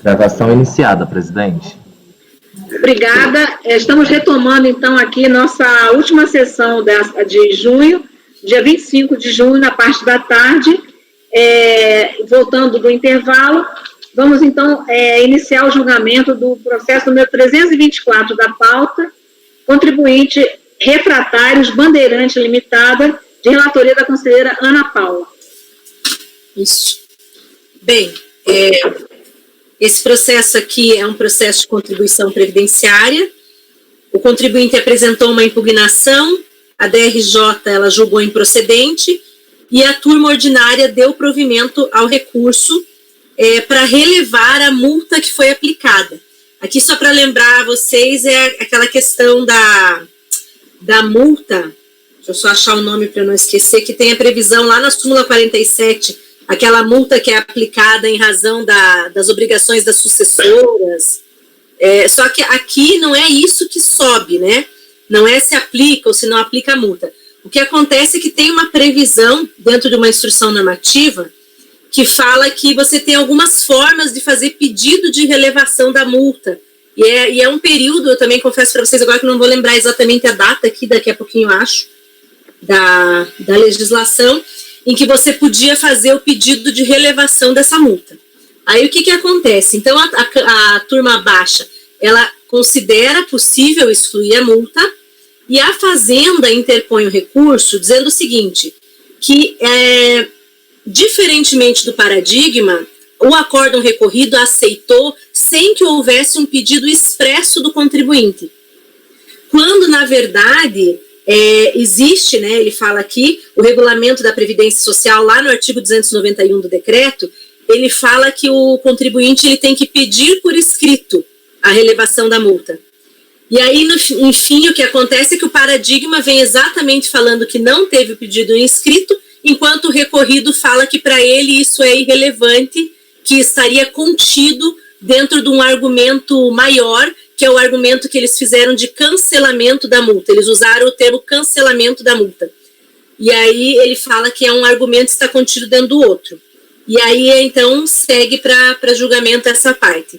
Gravação iniciada, presidente. Obrigada. Estamos retomando, então, aqui nossa última sessão de junho, dia 25 de junho, na parte da tarde. Voltando do intervalo, vamos, então, iniciar o julgamento do processo número 324 da pauta, contribuinte Refratários Bandeirante Limitada, de relatoria da conselheira Ana Paula. Isso. Bem, esse processo aqui é um processo de contribuição previdenciária. O contribuinte apresentou uma impugnação, a DRJ ela julgou improcedente e a turma ordinária deu provimento ao recurso para relevar a multa que foi aplicada. Aqui, só para lembrar a vocês, é aquela questão da multa, deixa eu só achar o nome para não esquecer, que tem a previsão lá na súmula 47, aquela multa que é aplicada em razão das obrigações das sucessoras. Só que aqui não é isso que sobe, né? Não é se aplica ou se não aplica a multa. O que acontece é que tem uma previsão dentro de uma instrução normativa que fala que você tem algumas formas de fazer pedido de relevação da multa. E é um período, eu também confesso para vocês agora que não vou lembrar exatamente a data aqui, daqui a pouquinho eu acho, da legislação, em que você podia fazer o pedido de relevação dessa multa. Aí o que acontece? Então a turma baixa, ela considera possível excluir a multa e a Fazenda interpõe o recurso dizendo o seguinte, que diferentemente do paradigma, o acórdão recorrido aceitou sem que houvesse um pedido expresso do contribuinte. Quando, na verdade, existe, né, ele fala aqui, o regulamento da Previdência Social, lá no artigo 291 do decreto, ele fala que o contribuinte ele tem que pedir por escrito a relevação da multa. E aí, enfim, o que acontece é que o paradigma vem exatamente falando que não teve o pedido em escrito, enquanto o recorrido fala que para ele isso é irrelevante, que estaria contido dentro de um argumento maior, que é o argumento que eles fizeram de cancelamento da multa. Eles usaram o termo cancelamento da multa. E aí ele fala que é um argumento que está contido dentro do outro. E aí, então, segue para julgamento essa parte.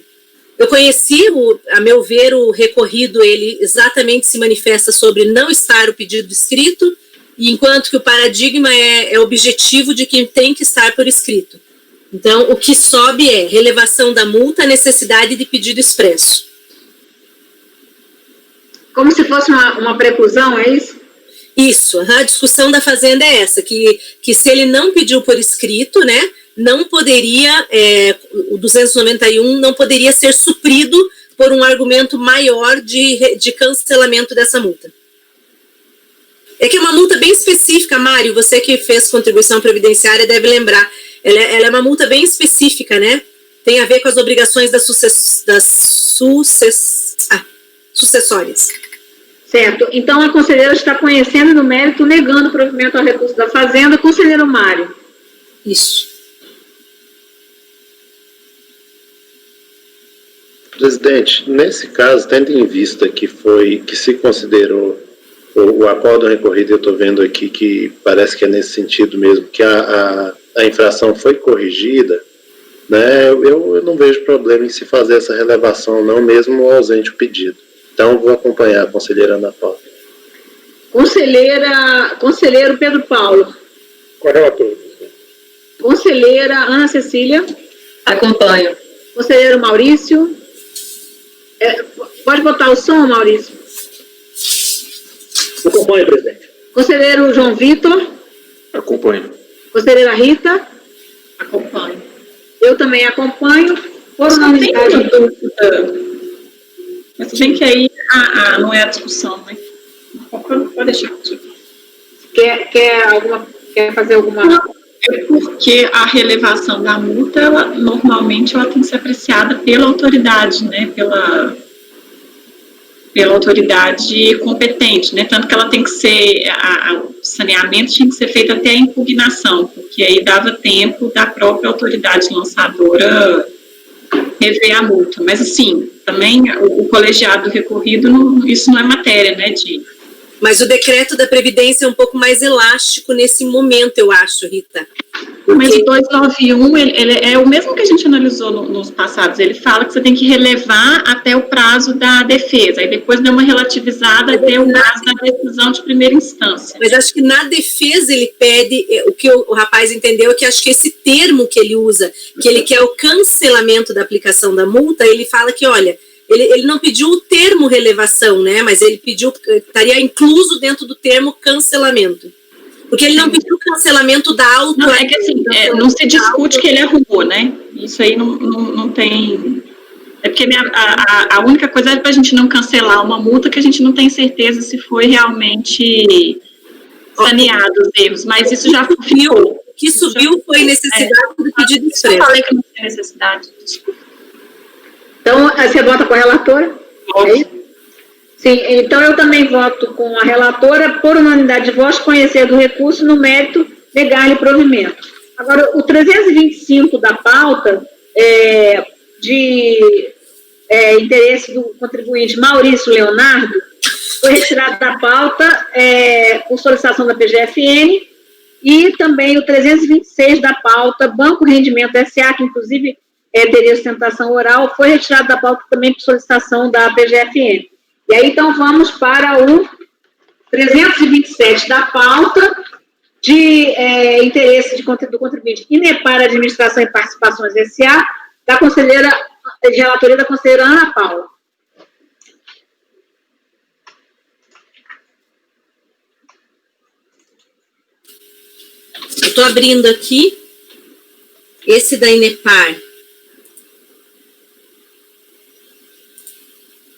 Eu conheci, a meu ver, o recorrido, ele exatamente se manifesta sobre não estar o pedido escrito, enquanto que o paradigma é objetivo de que tem que estar por escrito. Então, o que sobe é relevação da multa, necessidade de pedido expresso. Como se fosse uma preclusão, é isso? Isso, a discussão da Fazenda é essa, que se ele não pediu por escrito, né, não poderia, o 291 não poderia ser suprido por um argumento maior de cancelamento dessa multa. É que é uma multa bem específica, Mário, você que fez contribuição previdenciária deve lembrar, ela é uma multa bem específica, né? Tem a ver com as obrigações das sucessórias. Certo. Então, a conselheira está conhecendo no mérito, negando o provimento ao recurso da Fazenda. Conselheiro Mário. Isso. Presidente, nesse caso, tendo em vista que se considerou o acórdão recorrido, eu estou vendo aqui que parece que é nesse sentido mesmo, que a infração foi corrigida, né, eu não vejo problema em se fazer essa relevação, não, mesmo ausente o pedido. Então, vou acompanhar a conselheira Ana Paula. Conselheiro Pedro Paulo. Com a relatora. Conselheira Ana Cecília. Acompanho. Conselheiro Maurício. Pode botar o som, Maurício? Acompanho, presidente. Conselheiro João Vitor. Acompanho. Conselheira Rita. Acompanho. Eu também acompanho. Por unanimidade. Não tenho dúvida. Mas bem que aí não é a discussão, né? Pode deixar. Quer fazer alguma... Não, é porque a relevação da multa, normalmente ela tem que ser apreciada pela autoridade, né? Pela autoridade competente, né? Tanto que ela tem que ser, o saneamento tinha que ser feito até a impugnação, porque aí dava tempo da própria autoridade lançadora rever a multa. Mas, assim, também o colegiado recorrido, isso não é matéria, né, Mas o decreto da Previdência é um pouco mais elástico nesse momento, eu acho, Rita. Mas o 291, ele é o mesmo que a gente analisou nos passados. Ele fala que você tem que relevar até o prazo da defesa, e depois deu uma relativizada até o prazo da decisão de primeira instância. Mas acho que na defesa ele pede, o que o rapaz entendeu é que acho que esse termo que ele usa, que ele quer o cancelamento da aplicação da multa, ele fala que, olha, ele não pediu o termo relevação, né, mas ele pediu, estaria incluso dentro do termo cancelamento. Porque ele não pediu o cancelamento da auto. Não, é que assim, não se discute que ele arrumou, né? Isso aí não tem. É porque a única coisa é para a gente não cancelar uma multa que a gente não tem certeza se foi realmente saneado os erros, mas isso já ficou. O que subiu foi necessidade do pedido expresso. Eu falei que não tinha necessidade. Então, você vota com a relatora? É isso? Sim, então eu também voto com a relatora, por unanimidade de votos, conhecer do recurso no mérito, negar-lhe provimento. Agora, o 325 da pauta, de interesse do contribuinte Maurício Leonardo, foi retirado da pauta por solicitação da PGFN, e também o 326 da pauta, Banco Rendimento SA, que inclusive teria sustentação oral, foi retirado da pauta também por solicitação da PGFN. E aí, então, vamos para o 327 da pauta de interesse do contribuinte Inepar Administração e Participações S.A., de relatoria da conselheira Ana Paula. Eu estou abrindo aqui esse da Inepar.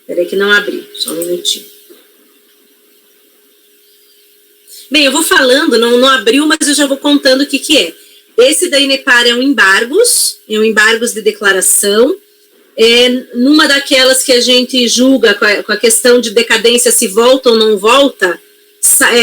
Peraí que não abri, só um minutinho. Bem, eu vou falando, não abriu, mas eu já vou contando o que é. Esse da Inepar é um embargos de declaração, numa daquelas que a gente julga com a questão de decadência, se volta ou não volta,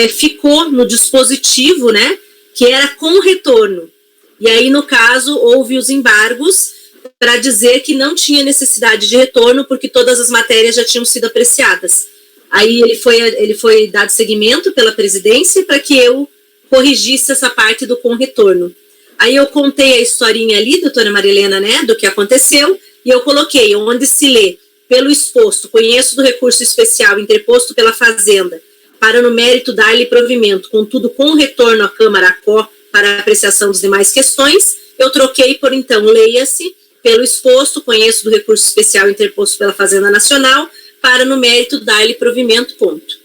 ficou no dispositivo, né, que era com retorno. E aí, no caso, houve os embargos para dizer que não tinha necessidade de retorno, porque todas as matérias já tinham sido apreciadas. Aí ele foi dado seguimento pela presidência para que eu corrigisse essa parte do com retorno. Aí eu contei a historinha ali, doutora Marilena, né, do que aconteceu, e eu coloquei onde se lê, pelo exposto, conheço do recurso especial interposto pela Fazenda, para no mérito dar-lhe provimento, contudo com retorno à Câmara ACO para apreciação das demais questões, eu troquei por então, leia-se, pelo exposto, conheço do recurso especial interposto pela Fazenda Nacional, para no mérito dar-lhe provimento, ponto.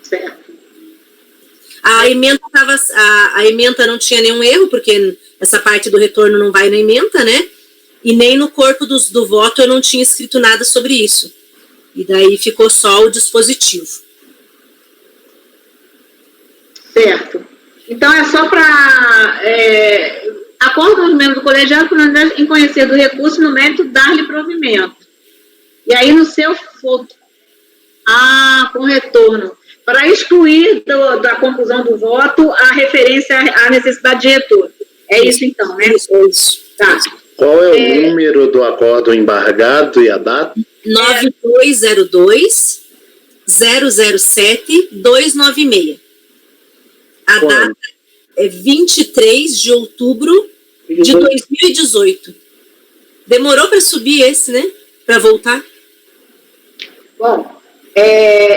Certo. A ementa não tinha nenhum erro, porque essa parte do retorno não vai na ementa, né? E nem no corpo do voto eu não tinha escrito nada sobre isso. E daí ficou só o dispositivo. Certo. Então, é só para acordo com os membros do colegiado em conhecer do recurso no mérito dar-lhe provimento. E aí, no seu foto, com retorno, para excluir da conclusão do voto a referência à necessidade de retorno. É isso, então, né? Isso. Tá. Qual é o número do acordo embargado e a data? 9202 007 296. A data é 23 de outubro de 2018. Demorou para subir esse, né? Para voltar? Bom,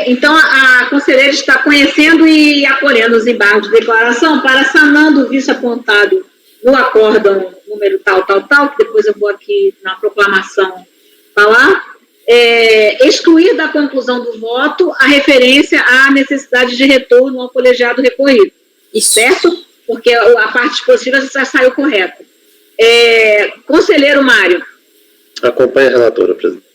então a conselheira está conhecendo e acolhendo os embargos de declaração para sanando o vício apontado no acórdão número tal, que depois eu vou aqui na proclamação falar, excluir da conclusão do voto a referência à necessidade de retorno ao colegiado recorrido. Isso. Certo? Porque a parte dispositiva já saiu correta. Conselheiro Mário. Acompanhe a relatora, presidente.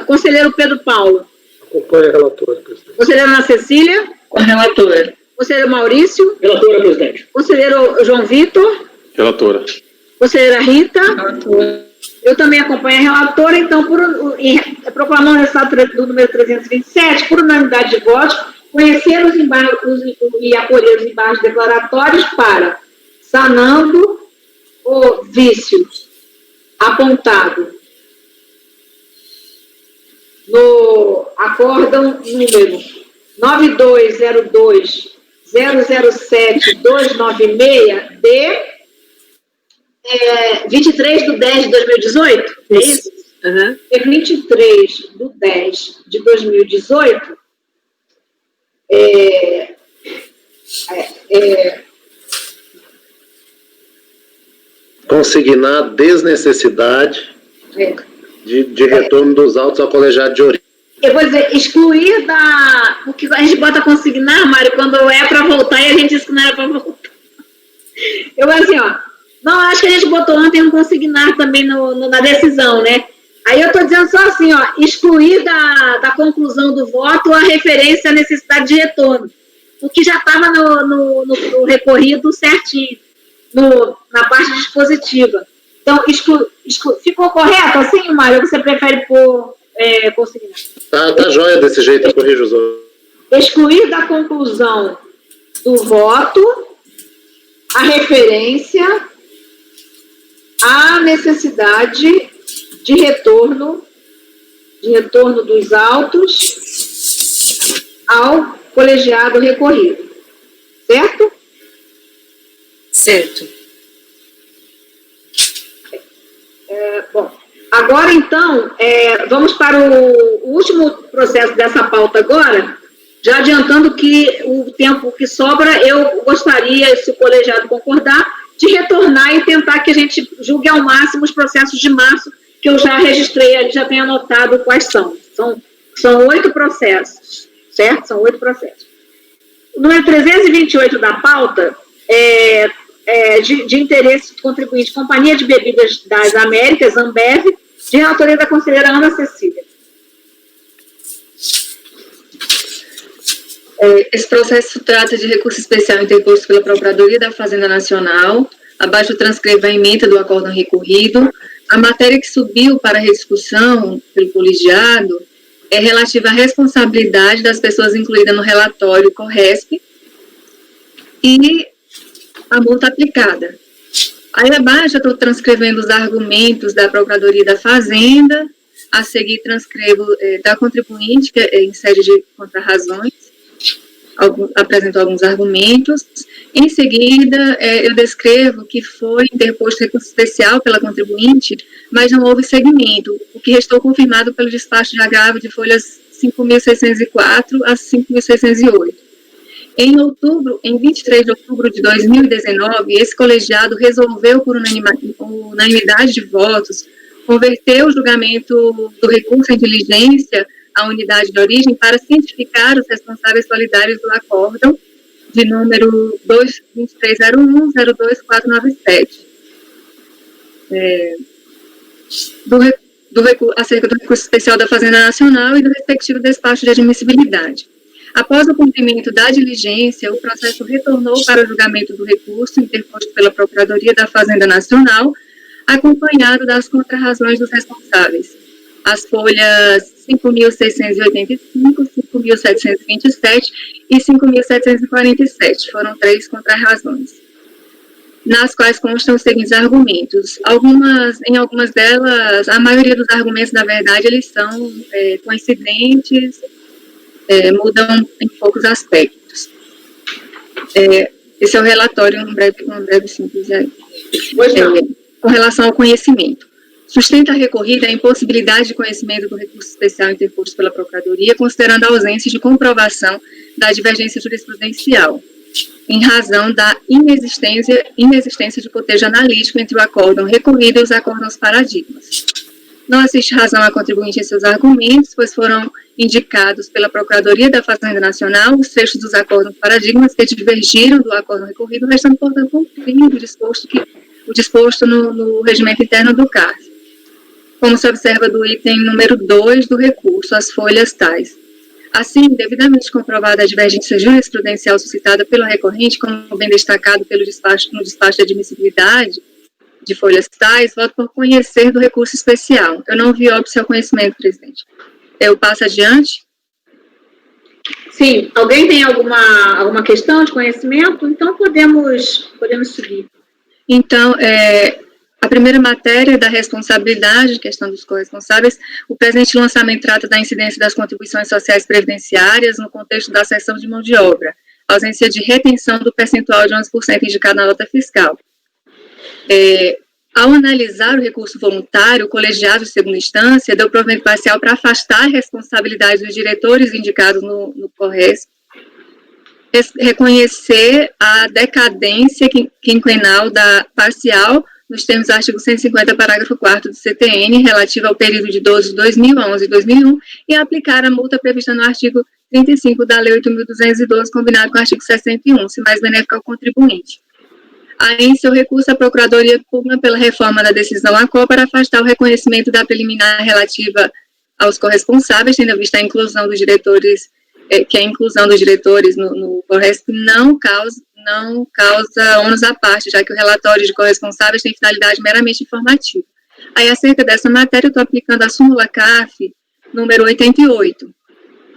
Conselheiro Pedro Paulo. Acompanhe a relatora, presidente. Conselheira Ana Cecília. Com a relatora. Conselheiro Maurício. Relatora, presidente. Conselheiro João Vitor. Relatora. Conselheira Rita. Relatora. Eu também acompanho a relatora, então, proclamando o resultado do número 327, por unanimidade de votos, conhecer os embargos e acolher os embargos declaratórios para sanando o vício apontado no acórdão número 9202 007-296 de 23/10/2018, é isso? Uhum. É 23/10/2018, Consignar a desnecessidade de retorno dos autos ao colegiado de origem. eu vou dizer, excluir da... Porque a gente bota consignar, Mário, quando é para voltar e a gente diz que não era para voltar. Eu assim, ó, não, acho que a gente botou ontem um consignar também na decisão, né? Aí eu estou dizendo só assim, ó, excluir da conclusão do voto a referência à necessidade de retorno, o que já estava no recorrido certinho, na parte dispositiva. Então, ficou correto assim, Mário, ou você prefere pôr consignar? Tá jóia desse jeito, eu corrijo os outros. Excluir da conclusão do voto a referência à necessidade de retorno dos autos ao colegiado recorrido. Certo? Certo. Bom, agora então, vamos para o último processo dessa pauta agora, já adiantando que o tempo que sobra, eu gostaria, se o colegiado concordar, de retornar e tentar que a gente julgue ao máximo os processos de março, que eu já registrei ali, já tenho anotado quais são. São 8 processos, certo? São 8 processos. O número 328 da pauta de interesse do contribuinte, Companhia de Bebidas das Américas, Ambev, de relatoria da conselheira Ana Cecília. Esse processo trata de recurso especial interposto pela Procuradoria da Fazenda Nacional. Abaixo transcreve a ementa do acórdão recorrido. A matéria que subiu para rediscussão pelo colegiado é relativa à responsabilidade das pessoas incluídas no relatório CORRESP e a multa aplicada. Aí abaixo eu estou transcrevendo os argumentos da Procuradoria da Fazenda, a seguir transcrevo da contribuinte, que é em sede de contrarrazões, apresento alguns argumentos. Em seguida, eu descrevo que foi interposto recurso especial pela contribuinte, mas não houve segmento, o que restou confirmado pelo despacho de agravo de folhas 5.604 a 5.608. Em 23 de outubro de 2019, esse colegiado resolveu, por unanimidade de votos, converter o julgamento do recurso em diligência à unidade de origem para cientificar os responsáveis solidários do acórdão de número 22301-02497. Acerca do recurso especial da Fazenda Nacional e do respectivo despacho de admissibilidade. Após o cumprimento da diligência, o processo retornou para o julgamento do recurso interposto pela Procuradoria da Fazenda Nacional, acompanhado das contrarrazões dos responsáveis. As folhas 5.685, 5.727 e 5.747 foram 3 contrarrazões, nas quais constam os seguintes argumentos. Em algumas delas, a maioria dos argumentos, na verdade, eles são coincidentes, mudam em poucos aspectos. Esse é o relatório, um breve simples aí. Com relação ao conhecimento. Sustenta a recorrida a impossibilidade de conhecimento do recurso especial interposto pela Procuradoria, considerando a ausência de comprovação da divergência jurisprudencial, em razão da inexistência de cotejo analítico entre o acórdão recorrido e os acórdãos paradigmas. Não assiste razão a contribuinte em seus argumentos, pois foram indicados pela Procuradoria da Fazenda Nacional os trechos dos acórdãos paradigmas que divergiram do acórdão recorrido, restando, portanto, cumprido o disposto no regimento interno do CARF. Como se observa do item número 2 do recurso, as folhas tais. Assim, devidamente comprovada a divergência jurisprudencial suscitada pelo recorrente, como bem destacado no despacho de admissibilidade de folhas tais, voto por conhecer do recurso especial. Eu não vi óbice ao conhecimento, presidente. Eu passo adiante. Sim, alguém tem alguma questão de conhecimento? Então podemos seguir. Então, a primeira matéria da responsabilidade, questão dos corresponsáveis, o presente lançamento trata da incidência das contribuições sociais previdenciárias no contexto da cessão de mão de obra, ausência de retenção do percentual de 11% indicado na nota fiscal. Ao analisar o recurso voluntário, o colegiado de segunda instância deu provimento parcial para afastar a responsabilidade dos diretores indicados no CORRESP, reconhecer a decadência quinquenal parcial nos termos do artigo 150, parágrafo 4º do CTN, relativo ao período de 2011 e 2001, e aplicar a multa prevista no artigo 35 da Lei 8.212, combinado com o artigo 61, se mais benéfico ao contribuinte. Aí, em seu recurso, a Procuradoria pugna pela reforma da decisão ACO para afastar o reconhecimento da preliminar relativa aos corresponsáveis, tendo à vista a inclusão dos diretores, que a inclusão dos diretores no CORRESP não causa ônus à parte, já que o relatório de corresponsáveis tem finalidade meramente informativa. Aí, acerca dessa matéria, eu estou aplicando a súmula CARF número 88,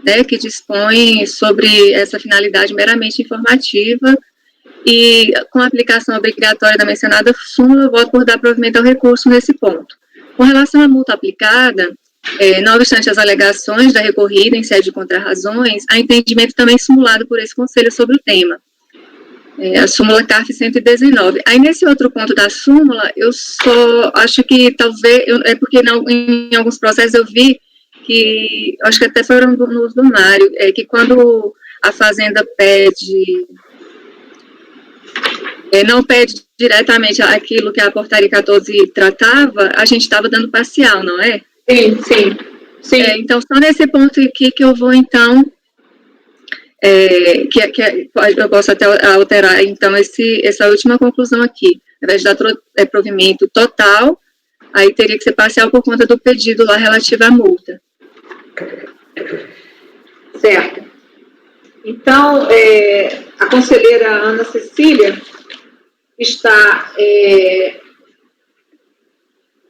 né, que dispõe sobre essa finalidade meramente informativa, e com a aplicação obrigatória da mencionada súmula, eu voto por dar provimento ao recurso nesse ponto. Com relação à multa aplicada, não obstante as alegações da recorrida em sede de contrarrazões, há entendimento também simulado por esse Conselho sobre o tema. A súmula CARF 119. Aí, nesse outro ponto da súmula, eu só acho que talvez, porque em alguns processos eu vi que, acho que até foram no uso do Mário, que quando a Fazenda pede, não pede diretamente aquilo que a portaria 14 tratava, a gente estava dando parcial, não é? Sim. Então, só nesse ponto aqui que eu vou, então, eu posso até alterar, então, essa última conclusão aqui. Ao invés de dar provimento total, aí teria que ser parcial por conta do pedido lá relativo à multa. Certo. Então, a conselheira Ana Cecília está,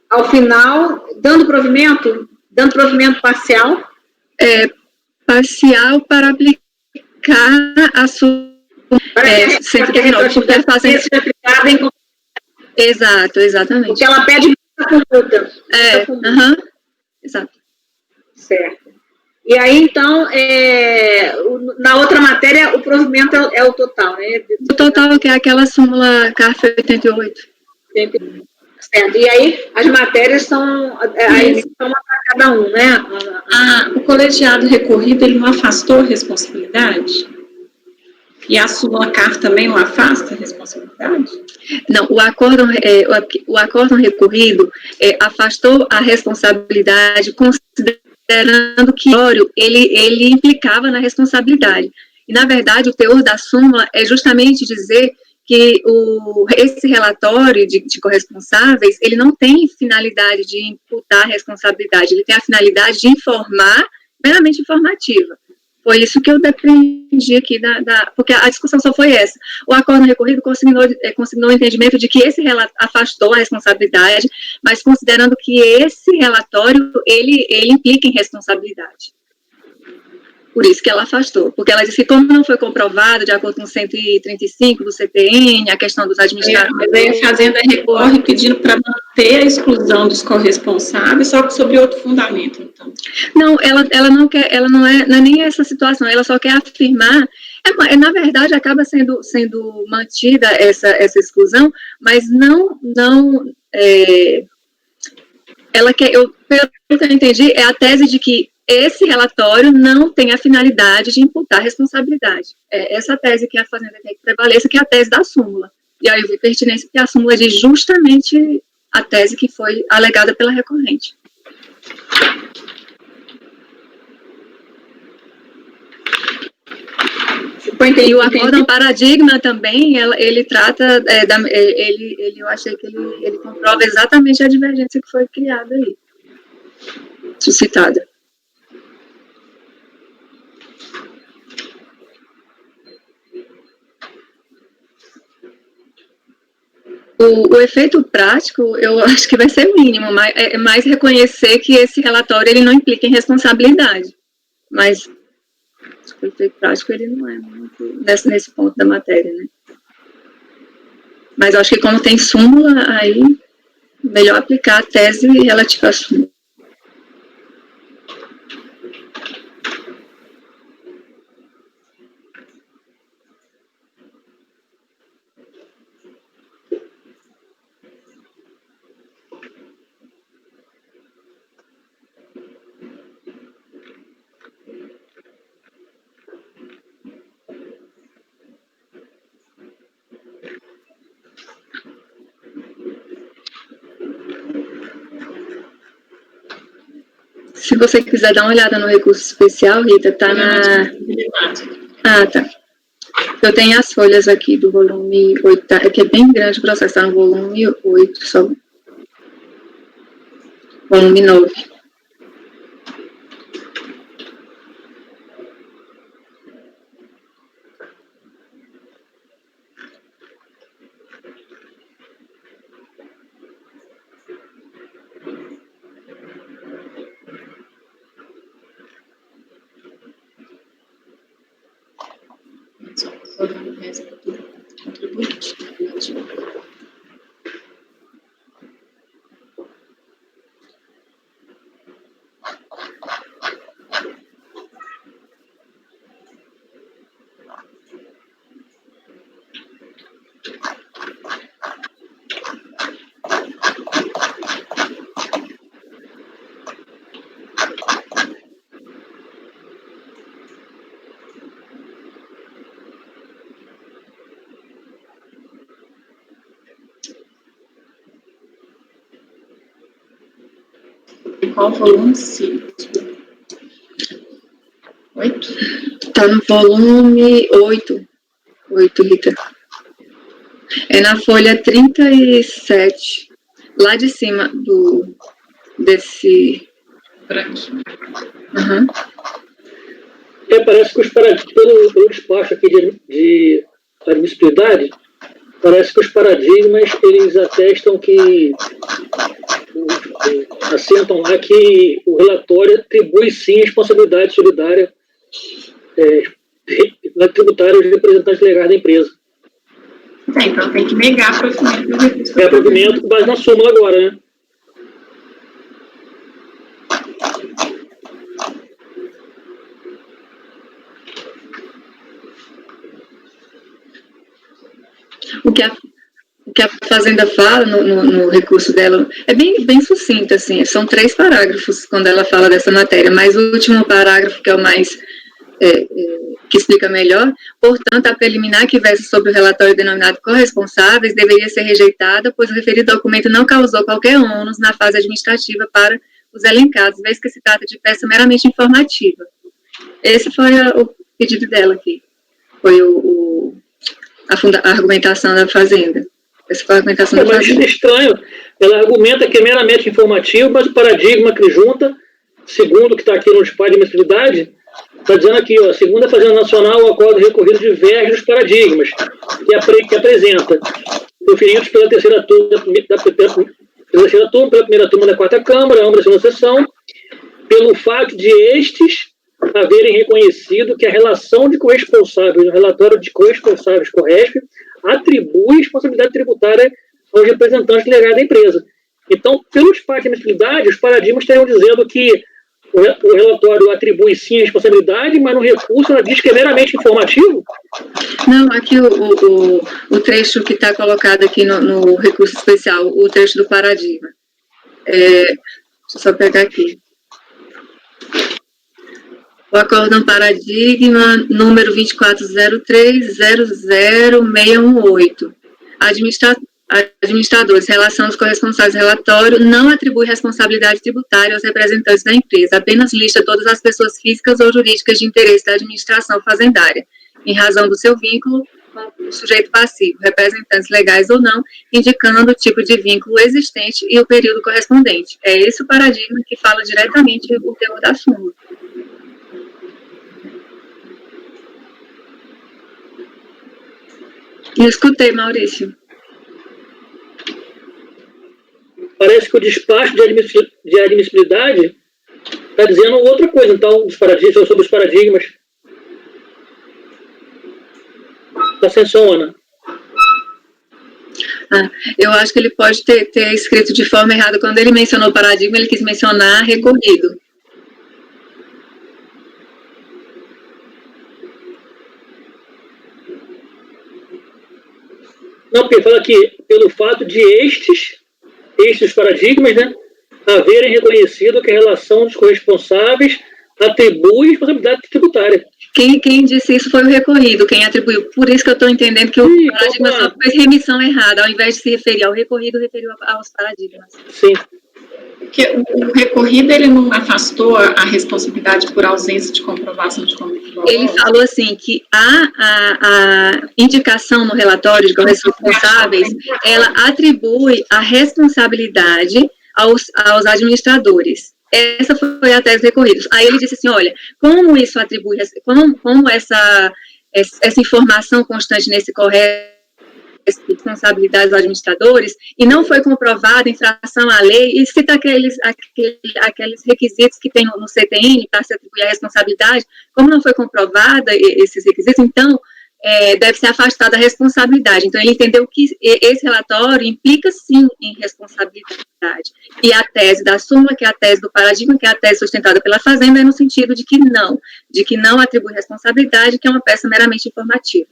ao final, dando provimento parcial? Parcial para aplicar a súmula 119, porque a Fazenda... Exato, exatamente. Porque ela pede multa. Exato. Certo. E aí, então, na outra matéria, o provimento é o total, né? O total, que é aquela súmula CARF 88. Certo. E aí, as matérias são para cada um, né? O colegiado recorrido, ele não afastou a responsabilidade? E a súmula CARF também não afasta a responsabilidade? Não, o acórdão recorrido afastou a responsabilidade, considerando que ele implicava na responsabilidade. E, na verdade, o teor da súmula é justamente dizer que esse relatório de corresponsáveis, ele não tem finalidade de imputar responsabilidade, ele tem a finalidade de informar, meramente informativa. Foi isso que eu depreendi aqui, porque a discussão só foi essa. O acordo recorrido consignou o entendimento de que esse relatório afastou a responsabilidade, mas considerando que esse relatório, ele implica em responsabilidade. Por isso que ela afastou, porque ela disse que como não foi comprovado, de acordo com 135 do CTN, a questão dos administradores... Mas aí a Fazenda recorre pedindo para manter a exclusão dos corresponsáveis, só que sob outro fundamento, então. Não, ela não quer, ela não é nem essa situação, ela só quer afirmar, na verdade, acaba sendo mantida essa exclusão, mas ela quer, pelo que eu entendi, é a tese de que esse relatório não tem a finalidade de imputar responsabilidade. É essa tese que a Fazenda quer que prevaleça, que é a tese da súmula. E aí eu vi pertinência porque a súmula diz justamente a tese que foi alegada pela recorrente. E o acórdão paradigma também, ele trata, eu achei que ele comprova exatamente a divergência que foi criada aí, suscitada. O efeito prático, eu acho que vai ser mínimo, mas é mais reconhecer que esse relatório ele não implica em responsabilidade. Mas o efeito prático ele não é muito nesse ponto da matéria, né? Mas eu acho que como tem súmula, aí melhor aplicar a tese relativa à súmula. Se você quiser dar uma olhada no recurso especial, Rita, tá na... Ah, tá. Eu tenho as folhas aqui do volume 8, tá? Que é bem grande o processo, tá no volume 8, só. Volume 9. Qual volume? 5. 8? Tá no volume 8. 8, Rita. É na folha 37. Lá de cima desse... Branco. Uhum. Parece que pelo despacho aqui de admissibilidade, parece que os paradigmas, eles atestam que, assentam lá que o relatório atribui sim responsabilidade solidária tributária aos representantes legais da empresa. Então tem que negar provimento do recurso. Provimento com base na súmula agora, né? O que a Fazenda fala no recurso dela é bem sucinto, assim, são 3 parágrafos quando ela fala dessa matéria, mas o último parágrafo, que é o mais, que explica melhor, portanto, a preliminar que versa sobre o relatório denominado corresponsáveis deveria ser rejeitada, pois o referido documento não causou qualquer ônus na fase administrativa para os elencados, vez que se trata de peça meramente informativa. Esse foi o pedido dela aqui, foi a argumentação da Fazenda. Essa foi a argumentação da Mas Fazenda. é estranho, ela argumenta que é meramente informativo, mas o paradigma que junta, segundo o que está aqui no disparo de admissibilidade, está dizendo aqui, ó, segundo a Fazenda Nacional, o acordo recorrido diverge dos paradigmas que apresenta, proferidos pela terceira turma pela primeira turma da 4ª Câmara, ambas na sessão, pelo fato de estes haverem reconhecido que a relação de corresponsáveis no relatório de corresponsáveis CORRESP atribui responsabilidade tributária aos representantes legais da empresa. Então, pelo disparo de admissibilidade, os paradigmas estariam dizendo que o relatório atribui sim a responsabilidade, mas no recurso ela diz que é meramente informativo? Não, aqui o trecho que está colocado aqui no recurso especial, o trecho do paradigma. Deixa eu só pegar aqui. O acórdão paradigma número 2403-00618. Administradores, relação dos corresponsáveis relatório, não atribui responsabilidade tributária aos representantes da empresa, apenas lista todas as pessoas físicas ou jurídicas de interesse da administração fazendária, em razão do seu vínculo com o sujeito passivo, representantes legais ou não, indicando o tipo de vínculo existente e o período correspondente. É esse o paradigma que fala diretamente o teor da súmula. Eu escutei, Maurício. Parece que o despacho de admissibilidade está dizendo outra coisa, então, sobre os paradigmas. Da censona. Eu acho que ele pode ter escrito de forma errada. Quando ele mencionou paradigma, ele quis mencionar recorrido. Não, porque fala aqui, pelo fato de estes paradigmas, né, haverem reconhecido que a relação dos corresponsáveis atribui responsabilidade tributária. Quem disse isso foi o recorrido, quem atribuiu. Por isso que eu estou entendendo que o paradigma só fez remissão errada. Ao invés de se referir ao recorrido, referiu aos paradigmas. Sim. Porque o recorrido, ele não afastou a responsabilidade por ausência de comprovação de conduta dolosa? Ele falou assim que a indicação no relatório de que os responsáveis, ela atribui a responsabilidade aos administradores. Essa foi a tese recorrida. Aí ele disse assim, olha, como isso atribui, como essa informação constante nesse correto responsabilidades dos administradores, e não foi comprovada infração à lei, e cita aqueles requisitos que tem no CTN para se atribuir a responsabilidade, como não foi comprovada esses requisitos, então, deve ser afastada a responsabilidade. Então, ele entendeu que esse relatório implica, sim, em responsabilidade. E a tese da súmula, que é a tese do paradigma, que é a tese sustentada pela Fazenda, é no sentido de que não atribui responsabilidade, que é uma peça meramente informativa.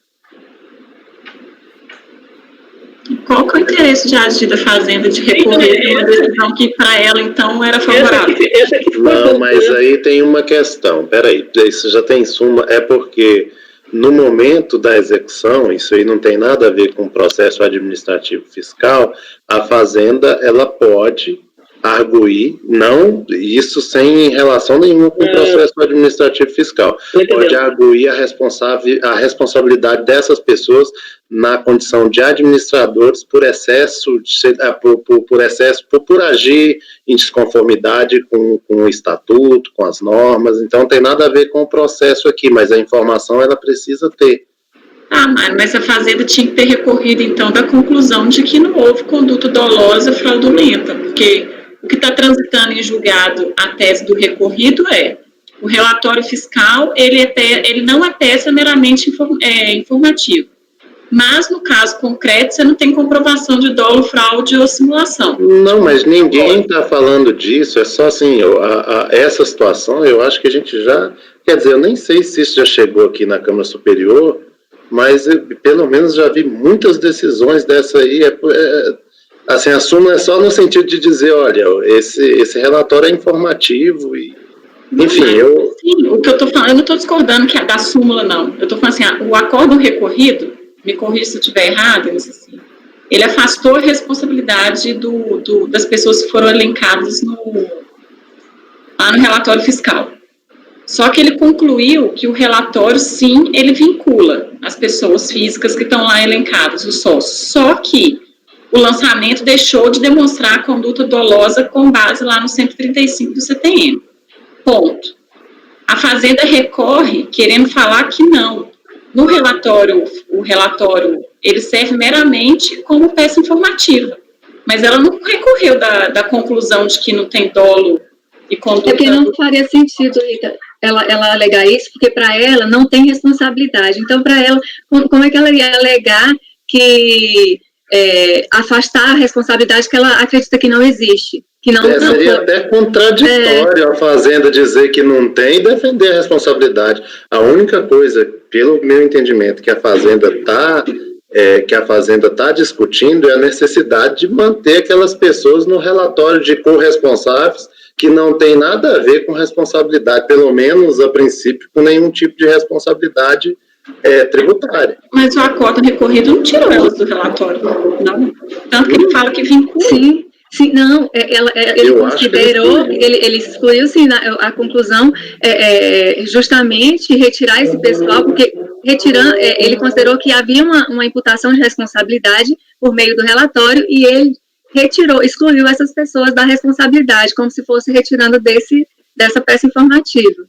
Qual que é o interesse de agir da Fazenda de recorrer a uma decisão que para ela, então, era favorável? Não, mas aí tem uma questão, peraí, isso já tem suma, é porque no momento da execução, isso aí não tem nada a ver com o processo administrativo fiscal, a Fazenda, ela pode arguir, não, isso sem relação nenhuma com o processo administrativo fiscal, pode arguir a responsabilidade dessas pessoas na condição de administradores por agir em desconformidade com o estatuto, com as normas, então não tem nada a ver com o processo aqui, mas a informação ela precisa ter. Ah, mas a Fazenda tinha que ter recorrido, então, da conclusão de que não houve conduta dolosa fraudulenta, porque o que está transitando em julgado a tese do recorrido é o relatório fiscal, ele não atesta meramente informativo. Mas, no caso concreto, você não tem comprovação de dolo, fraude ou simulação. Não, mas ninguém está falando disso, é só assim, essa situação, eu acho que a gente já, quer dizer, eu nem sei se isso já chegou aqui na Câmara Superior, mas pelo menos já vi muitas decisões dessa aí, assim, a súmula é só no sentido de dizer, olha, esse relatório é informativo e, enfim, Sim, o que eu estou falando, eu não estou discordando que é da súmula, não. Eu estou falando assim, o acórdão recorrido, me corrija se eu estiver errado, assim, ele afastou a responsabilidade das pessoas que foram elencadas lá no relatório fiscal. Só que ele concluiu que o relatório, sim, ele vincula as pessoas físicas que estão lá elencadas, os sócios. Só que o lançamento deixou de demonstrar a conduta dolosa com base lá no 135 do CTN. Ponto. A Fazenda recorre querendo falar que não. No relatório, o relatório, ele serve meramente como peça informativa. Mas ela não recorreu da conclusão de que não tem dolo e conduta... Porque não faria sentido, Rita, ela alegar isso, porque para ela não tem responsabilidade. Então, para ela, como é que ela ia alegar que afastar a responsabilidade que ela acredita que não existe? Que não seria até contraditório a Fazenda dizer que não tem e defender a responsabilidade. A única coisa, pelo meu entendimento, que a Fazenda está discutindo é a necessidade de manter aquelas pessoas no relatório de corresponsáveis que não tem nada a ver com responsabilidade, pelo menos a princípio, com nenhum tipo de responsabilidade tributária. Mas o acórdão recorrido não tirou elas do relatório, não. Tanto que ele fala que vincula. Sim, não, ele considerou, ele excluiu, sim, a conclusão justamente retirar esse pessoal, porque ele considerou que havia uma imputação de responsabilidade por meio do relatório e ele excluiu essas pessoas da responsabilidade, como se fosse retirando dessa peça informativa.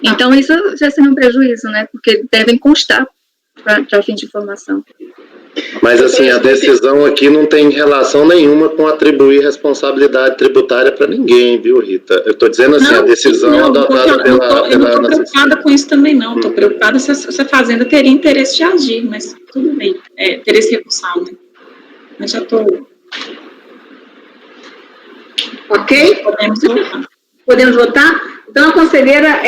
Então, isso já seria um prejuízo, né, porque devem constar para fim de informação. Mas, assim, a decisão aqui não tem relação nenhuma com atribuir responsabilidade tributária para ninguém, viu, Rita? Eu estou dizendo assim, a decisão adotada pela... Eu não estou preocupada com isso também, não. Estou preocupada se a Fazenda teria interesse de agir, mas tudo bem. Interesse recursal, né? Mas já estou... Ok? Podemos votar? Então, a conselheira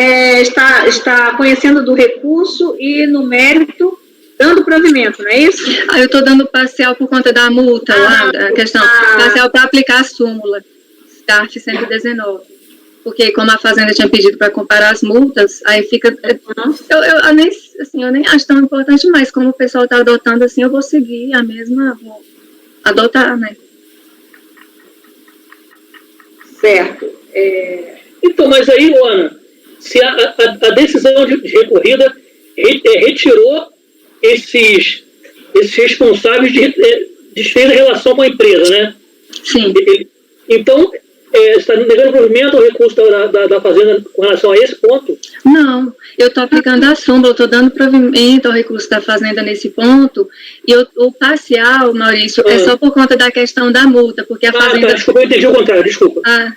está conhecendo do recurso e, no mérito, dando provimento, não é isso? Eu estou dando parcial por conta da multa, a questão parcial para aplicar a súmula, STARF 119. Porque, como a Fazenda tinha pedido para comparar as multas, aí fica... Eu nem acho tão importante, mas como o pessoal está adotando assim, eu vou seguir a mesma... Vou adotar, né? Certo. Então, mas aí, Luana, se a decisão de recorrida retirou esses responsáveis desfez a relação com a empresa, né? Sim. Então, você está negando o provimento ao recurso da Fazenda com relação a esse ponto? Não, eu estou aplicando a súmula, eu estou dando provimento ao recurso da Fazenda nesse ponto, e o parcial, Maurício, é só por conta da questão da multa, porque a Fazenda... Tá, desculpa, eu entendi o contrário, desculpa. Tá.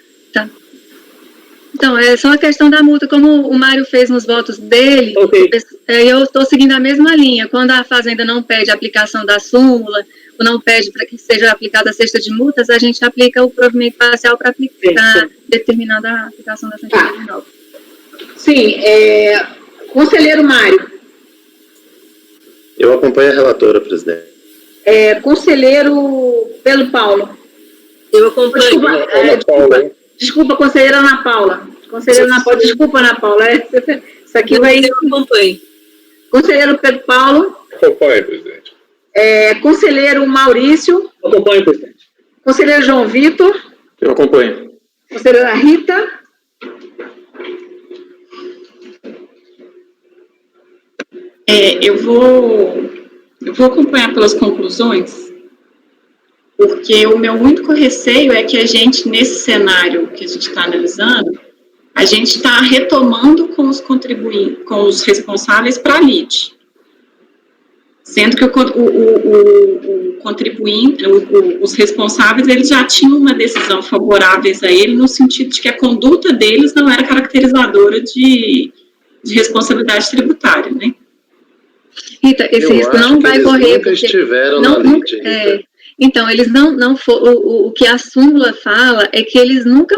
Então, é só a questão da multa, como o Mário fez nos votos dele, Okay. Eu estou seguindo a mesma linha. Quando a Fazenda não pede a aplicação da súmula, ou não pede para que seja aplicada a cesta de multas, a gente aplica o provimento parcial para aplicar determinada a aplicação da 139. Sim, conselheiro Mário. Eu acompanho a relatora, presidente. Conselheiro Pedro Paulo. Eu acompanho. Desculpa, conselheira Ana Paula. Conselheira Ana Paula, desculpa, Ana Paula. Isso aqui vai... Eu acompanho. Conselheiro Pedro Paulo. Acompanho, presidente. Conselheiro Maurício. Acompanho, presidente. Conselheiro João Vitor. Eu acompanho. Conselheira Rita. Eu vou acompanhar pelas conclusões, porque o meu único receio é que a gente, nesse cenário que a gente está analisando, a gente está retomando com os contribuintes, com os responsáveis para a lide. Sendo que o contribuinte, os responsáveis, eles já tinham uma decisão favorável a ele, no sentido de que a conduta deles não era caracterizadora de responsabilidade tributária, né? Rita, esse risco não vai correr, nunca porque estiveram na lide, Rita. Então, eles não foram, o que a súmula fala é que eles nunca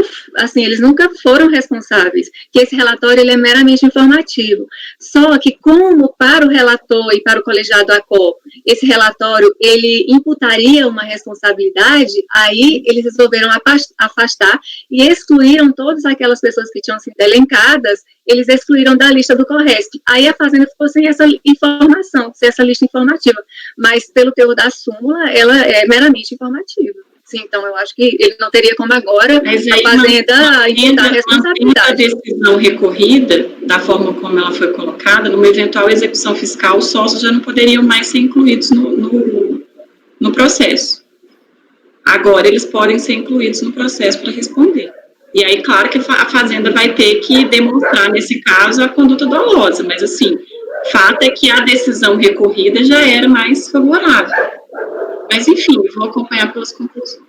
foram responsáveis, que esse relatório ele é meramente informativo. Só que como para o relator e para o colegiado ACO, esse relatório ele imputaria uma responsabilidade, aí eles resolveram afastar e excluíram todas aquelas pessoas que tinham sido elencadas, eles excluíram da lista do CORRESP. Aí a Fazenda ficou sem essa informação, sem essa lista informativa. Mas, pelo teor da súmula, ela é meramente informativa. Sim, então, eu acho que ele não teria como agora a Fazenda imputar a responsabilidade. A decisão recorrida, da forma como ela foi colocada, numa eventual execução fiscal, os sócios já não poderiam mais ser incluídos no processo. Agora, eles podem ser incluídos no processo para responder. E aí, claro que a Fazenda vai ter que demonstrar, nesse caso, a conduta dolosa, mas, assim, fato é que a decisão recorrida já era mais favorável. Mas, enfim, eu vou acompanhar pelas conclusões.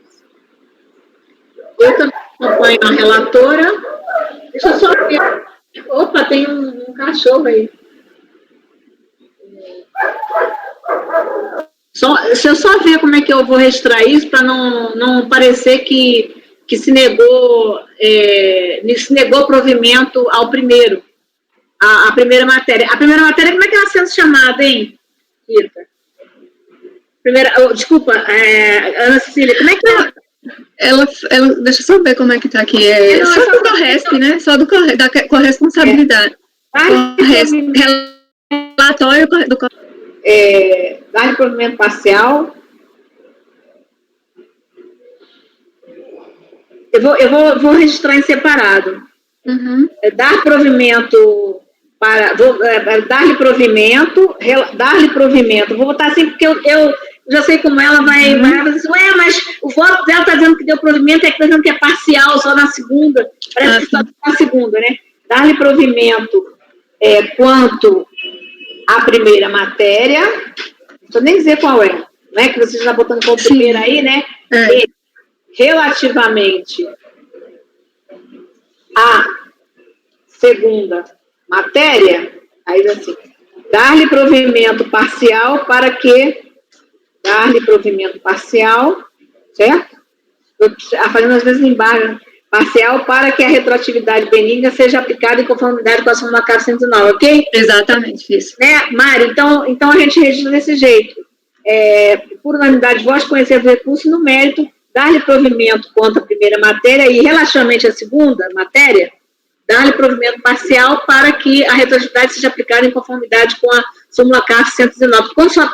Eu também acompanho a relatora. Deixa eu só ver. Opa, tem um cachorro aí. Deixa eu só ver como é que eu vou registrar isso, para não parecer que se negou provimento ao primeiro, a primeira matéria. A primeira matéria, como é que ela está sendo chamada, hein, Rita? Desculpa, Ana Cecília, como é que ela deixa eu só ver como é que está aqui. Só do CORRESP, né? Só da corresponsabilidade. Relatório do CORRESP. Dar de provimento parcial. Eu vou registrar em separado. Uhum. Dar provimento dar-lhe provimento, vou botar assim, porque eu já sei como ela vai dizer assim, mas o voto dela está dizendo que deu provimento, é que está dizendo que é parcial, só na segunda, parece que só na segunda, né? Dar-lhe provimento quanto à primeira matéria, não estou nem dizer qual é, né, que você já está botando como primeira aí, né? E, relativamente à segunda matéria, aí assim, dar-lhe provimento parcial para que dar-lhe provimento parcial, certo? Fazendo às vezes embargo, parcial para que a retroatividade benigna seja aplicada em conformidade com a súmula CAF 109, ok? Exatamente, isso. Né, Mário? Então a gente registra desse jeito. Por unanimidade de votos, conhecer o recurso no mérito, dar-lhe provimento quanto à primeira matéria e relativamente à segunda matéria, dar-lhe provimento parcial para que a retroatividade seja aplicada em conformidade com a súmula CAF 119. Quando só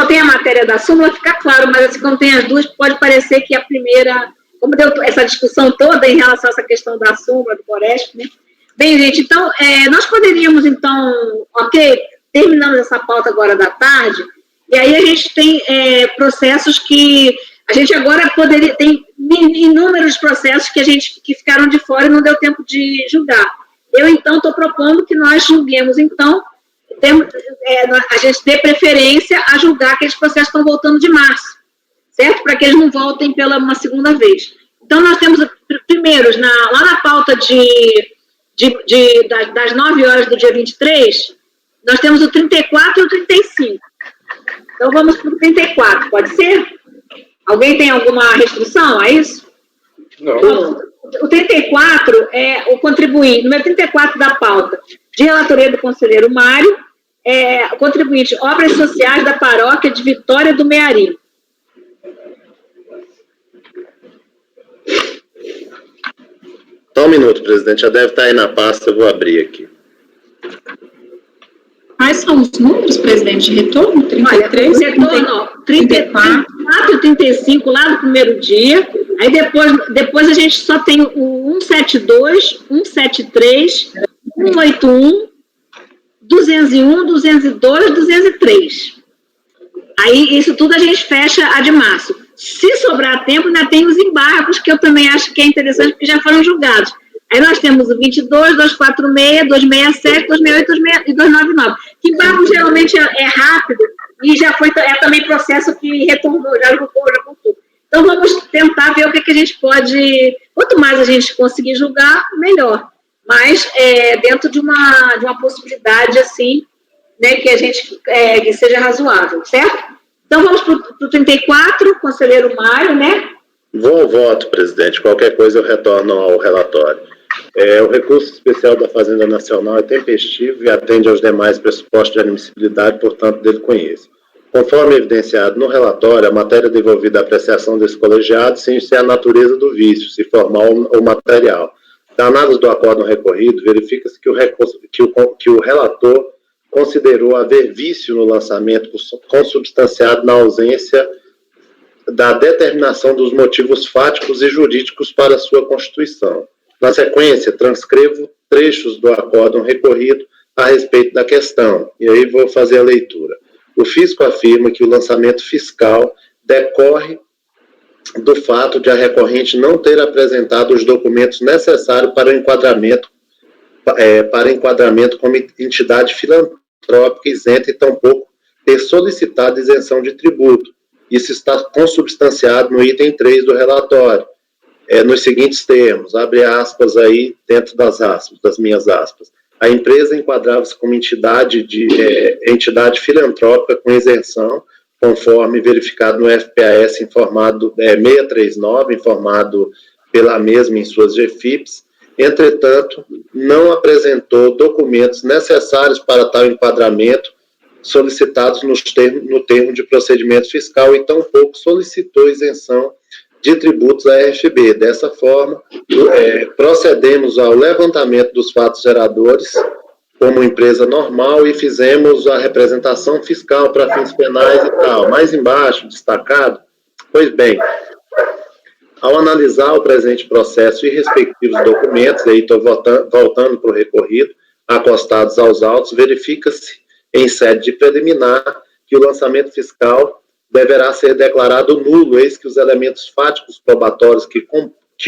tem a matéria da súmula, fica claro, mas assim, quando tem as duas, pode parecer que a primeira como deu essa discussão toda em relação a essa questão da sombra, do Boresp, né? Bem, gente, então, nós poderíamos, então, terminamos essa pauta agora da tarde, e aí a gente tem processos que a gente agora tem inúmeros processos que ficaram de fora e não deu tempo de julgar. Eu, então, estou propondo que nós julguemos, então, a gente dê preferência a julgar aqueles processos que estão voltando de março, certo? Para que eles não voltem pela uma segunda vez. Então, nós temos, primeiros, lá na pauta das 9 horas do dia 23, nós temos o 34 e o 35. Então, vamos para o 34, pode ser? Alguém tem alguma restrição a isso? Não. Então, o 34 é o contribuinte, número 34 da pauta, de relatoria do conselheiro Mário, o contribuinte, obras sociais da paróquia de Vitória do Mearim. Só um minuto, presidente, já deve estar aí na pasta, eu vou abrir aqui. Quais são os números, presidente, de retorno? 33, olha, retorno, 34 e 35 lá no primeiro dia, aí depois a gente só tem o 172, 173, 181, 201, 202, 203. Aí, isso tudo a gente fecha a de março. Se sobrar tempo, ainda tem os embargos, que eu também acho que é interessante, porque já foram julgados. Aí nós temos o 22, 246, 267, 268 e 299. Que embargo geralmente é rápido e já foi também processo que retornou, já voltou. Então vamos tentar ver o que a gente pode... Quanto mais a gente conseguir julgar, melhor. Mas dentro de uma possibilidade, assim, né, que a gente que seja razoável, certo? Então vamos para o 34, conselheiro Mário, né? Vou ao voto, presidente. Qualquer coisa eu retorno ao relatório. O recurso especial da Fazenda Nacional é tempestivo e atende aos demais pressupostos de admissibilidade, portanto, dele conheço. Conforme evidenciado no relatório, a matéria devolvida à apreciação desse colegiado sem-se a natureza do vício, se formal ou material. Da análise do acórdão recorrido, verifica-se que o relator considerou haver vício no lançamento consubstanciado na ausência da determinação dos motivos fáticos e jurídicos para sua constituição. Na sequência, transcrevo trechos do acórdão recorrido a respeito da questão, e aí vou fazer a leitura. O fisco afirma que o lançamento fiscal decorre do fato de a recorrente não ter apresentado os documentos necessários para enquadramento como entidade filantrópica isenta e tampouco ter solicitado isenção de tributo. Isso está consubstanciado no item 3 do relatório, nos seguintes termos, abre aspas aí, dentro das minhas aspas. A empresa enquadrava-se como entidade filantrópica com isenção, conforme verificado no FPAS informado 639, informado pela mesma em suas GFIPs. Entretanto, não apresentou documentos necessários para tal enquadramento solicitados no termo de procedimento fiscal e tampouco solicitou isenção de tributos à RFB. Dessa forma, procedemos ao levantamento dos fatos geradores como empresa normal e fizemos a representação fiscal para fins penais e tal. Mais embaixo, destacado, pois bem, ao analisar o presente processo e respectivos documentos, aí estou voltando para o recorrido, acostados aos autos, verifica-se em sede de preliminar que o lançamento fiscal deverá ser declarado nulo, eis que os elementos fáticos probatórios que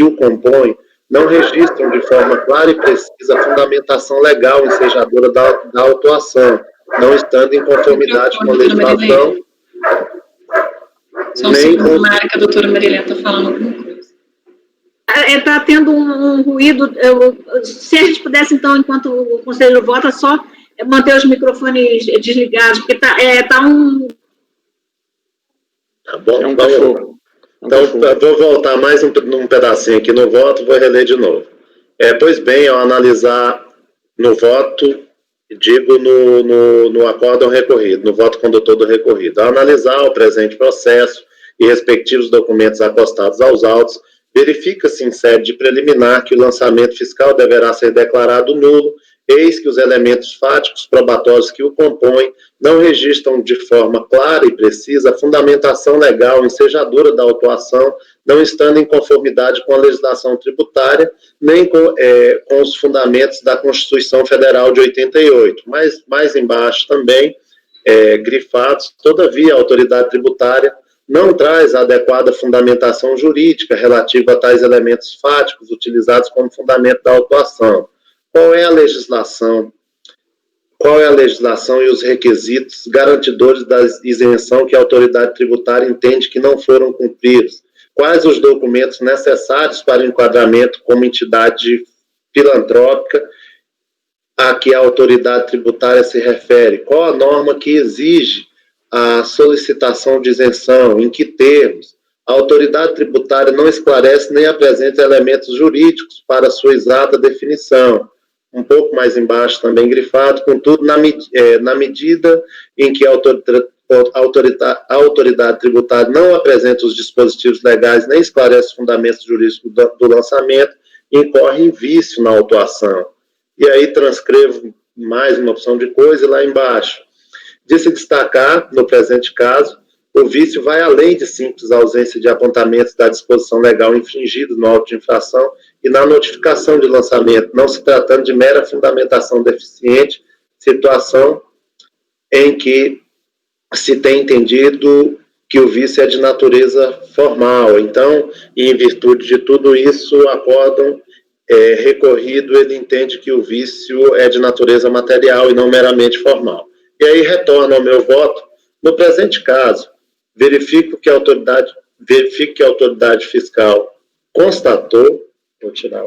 o compõem não registram de forma clara e precisa a fundamentação legal ensejadora da autuação, não estando em conformidade com a legislação. Só um segundo, Mara, que a doutora Marilena está falando alguma coisa. Está tendo um ruído. Se a gente pudesse, então, enquanto o conselheiro vota, só manter os microfones desligados, porque está um... Tá bom, um cachorro. Então, eu vou voltar mais um pedacinho aqui no voto, vou reler de novo. Pois bem, ao analisar no voto, digo no acórdão recorrido, no voto condutor do recorrido, ao analisar o presente processo e respectivos documentos acostados aos autos, verifica-se em sede de preliminar que o lançamento fiscal deverá ser declarado nulo, eis que os elementos fáticos probatórios que o compõem não registram de forma clara e precisa a fundamentação legal ensejadora da autuação, não estando em conformidade com a legislação tributária, nem com os fundamentos da Constituição Federal de 88. Mas mais embaixo também, grifados, todavia a autoridade tributária não traz a adequada fundamentação jurídica relativa a tais elementos fáticos utilizados como fundamento da autuação. Qual é a legislação e os requisitos garantidores da isenção que a autoridade tributária entende que não foram cumpridos? Quais os documentos necessários para o enquadramento como entidade filantrópica a que a autoridade tributária se refere? Qual a norma que exige a solicitação de isenção? Em que termos? A autoridade tributária não esclarece nem apresenta elementos jurídicos para sua exata definição. Um pouco mais embaixo também grifado, contudo, na medida em que a autoridade tributária não apresenta os dispositivos legais nem esclarece os fundamentos jurídicos do lançamento, incorre em vício na autuação. E aí transcrevo mais uma opção de coisa lá embaixo. De se destacar, no presente caso, o vício vai além de simples ausência de apontamentos da disposição legal infringida no auto de infração e na notificação de lançamento, não se tratando de mera fundamentação deficiente, situação em que se tem entendido que o vício é de natureza formal. Então, em virtude de tudo isso, o acórdão recorrido, ele entende que o vício é de natureza material e não meramente formal. E aí retorno ao meu voto. No presente caso, verifico que a autoridade fiscal constatou, vou tirar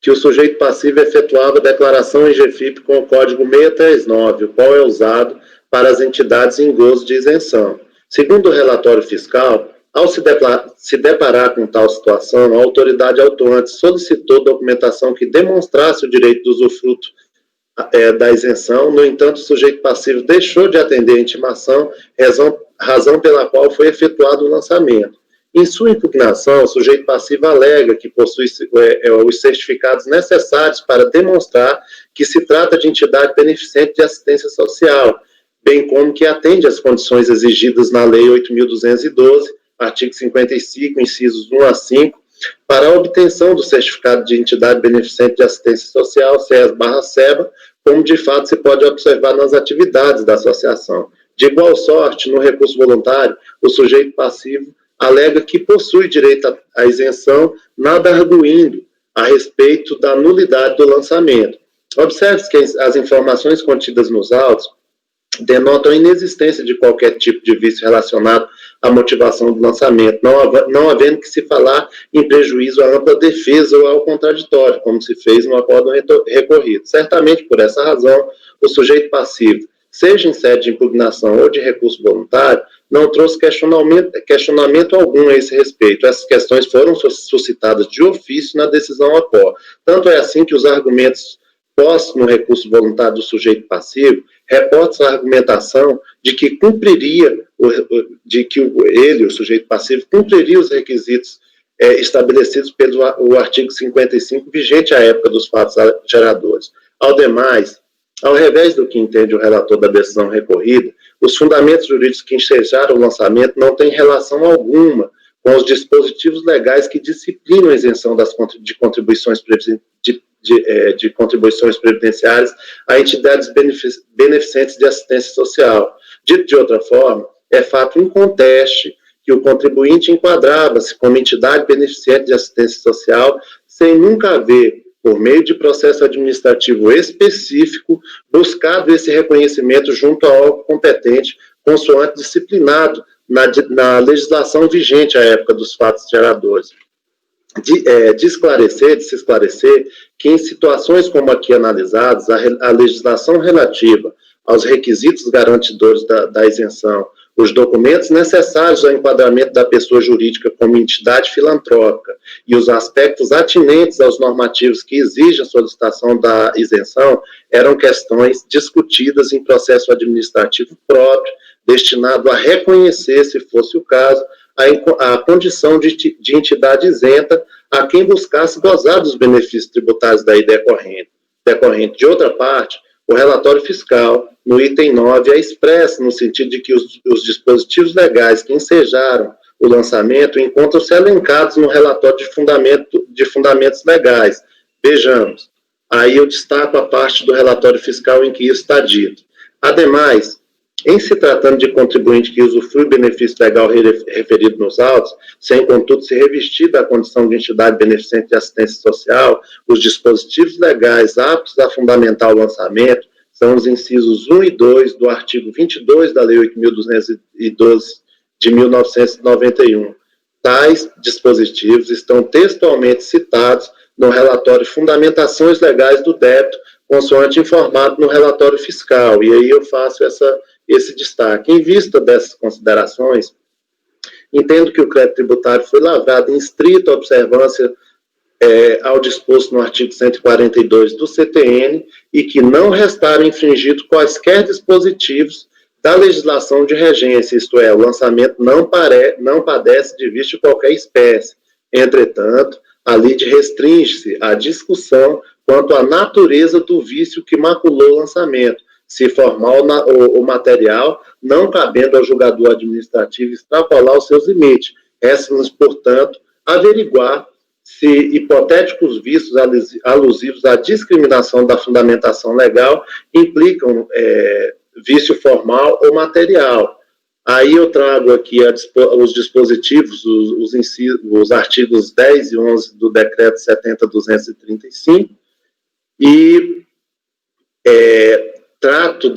que o sujeito passivo efetuava declaração em GFIP com o código 639, o qual é usado para as entidades em gozo de isenção. Segundo o relatório fiscal, ao se deparar com tal situação, a autoridade autuante solicitou documentação que demonstrasse o direito do usufruto da isenção. No entanto, o sujeito passivo deixou de atender a intimação, razão pela qual foi efetuado o lançamento. Em sua impugnação, o sujeito passivo alega que possui os certificados necessários para demonstrar que se trata de entidade beneficente de assistência social, bem como que atende às condições exigidas na Lei 8.212, artigo 55, incisos 1 a 5, para a obtenção do certificado de entidade beneficente de assistência social, CES/SEBA, como de fato se pode observar nas atividades da associação. De igual sorte, no recurso voluntário, o sujeito passivo alega que possui direito à isenção, nada arguindo a respeito da nulidade do lançamento. Observe-se que as informações contidas nos autos denotam a inexistência de qualquer tipo de vício relacionado à motivação do lançamento, não havendo que se falar em prejuízo à ampla defesa ou ao contraditório, como se fez no acórdão recorrido. Certamente, por essa razão, o sujeito passivo, seja em sede de impugnação ou de recurso voluntário, não trouxe questionamento algum a esse respeito. Essas questões foram suscitadas de ofício na decisão APO. Tanto é assim que os argumentos postos no recurso voluntário do sujeito passivo reportam a argumentação de que o sujeito passivo, cumpriria os requisitos estabelecidos pelo artigo 55, vigente à época dos fatos geradores. Ao revés do que entende o relator da decisão recorrida, os fundamentos jurídicos que ensejaram o lançamento não têm relação alguma com os dispositivos legais que disciplinam a isenção de contribuições previdenciárias a entidades beneficentes de assistência social. Dito de outra forma, é fato inconteste que o contribuinte enquadrava-se como entidade beneficente de assistência social sem nunca haver, por meio de processo administrativo específico, buscado esse reconhecimento junto ao órgão competente, consoante disciplinado na legislação vigente à época dos fatos geradores. De se esclarecer que em situações como aqui analisadas, a legislação relativa aos requisitos garantidores da isenção, os documentos necessários ao enquadramento da pessoa jurídica como entidade filantrópica e os aspectos atinentes aos normativos que exigem a solicitação da isenção eram questões discutidas em processo administrativo próprio, destinado a reconhecer, se fosse o caso, a condição de entidade isenta, a quem buscasse gozar dos benefícios tributários daí decorrente. De outra parte, o relatório fiscal, no item 9, é expresso no sentido de que os dispositivos legais que ensejaram o lançamento encontram-se elencados no relatório de fundamentos legais. Vejamos, aí eu destaco a parte do relatório fiscal em que isso está dito. Ademais, em se tratando de contribuinte que usufrui o benefício legal referido nos autos, sem, contudo, se revestir da condição de entidade beneficente de assistência social, os dispositivos legais aptos a fundamentar o lançamento são os incisos 1 e 2 do artigo 22 da Lei 8.212 de 1991. Tais dispositivos estão textualmente citados no relatório Fundamentações Legais do Débito, consoante informado no relatório fiscal, e aí eu faço esse destaque. Em vista dessas considerações, entendo que o crédito tributário foi lavrado em estrita observância ao disposto no artigo 142 do CTN e que não restaram infringidos quaisquer dispositivos da legislação de regência, isto é, o lançamento não padece de vício de qualquer espécie. Entretanto, a lide restringe-se à discussão quanto à natureza do vício que maculou o lançamento, se formal ou material, não cabendo ao julgador administrativo extrapolar os seus limites. Resta-nos, portanto, averiguar se hipotéticos vícios alusivos à discriminação da fundamentação legal implicam vício formal ou material. Aí eu trago aqui os dispositivos, os artigos 10 e 11 do Decreto 70.235 e trato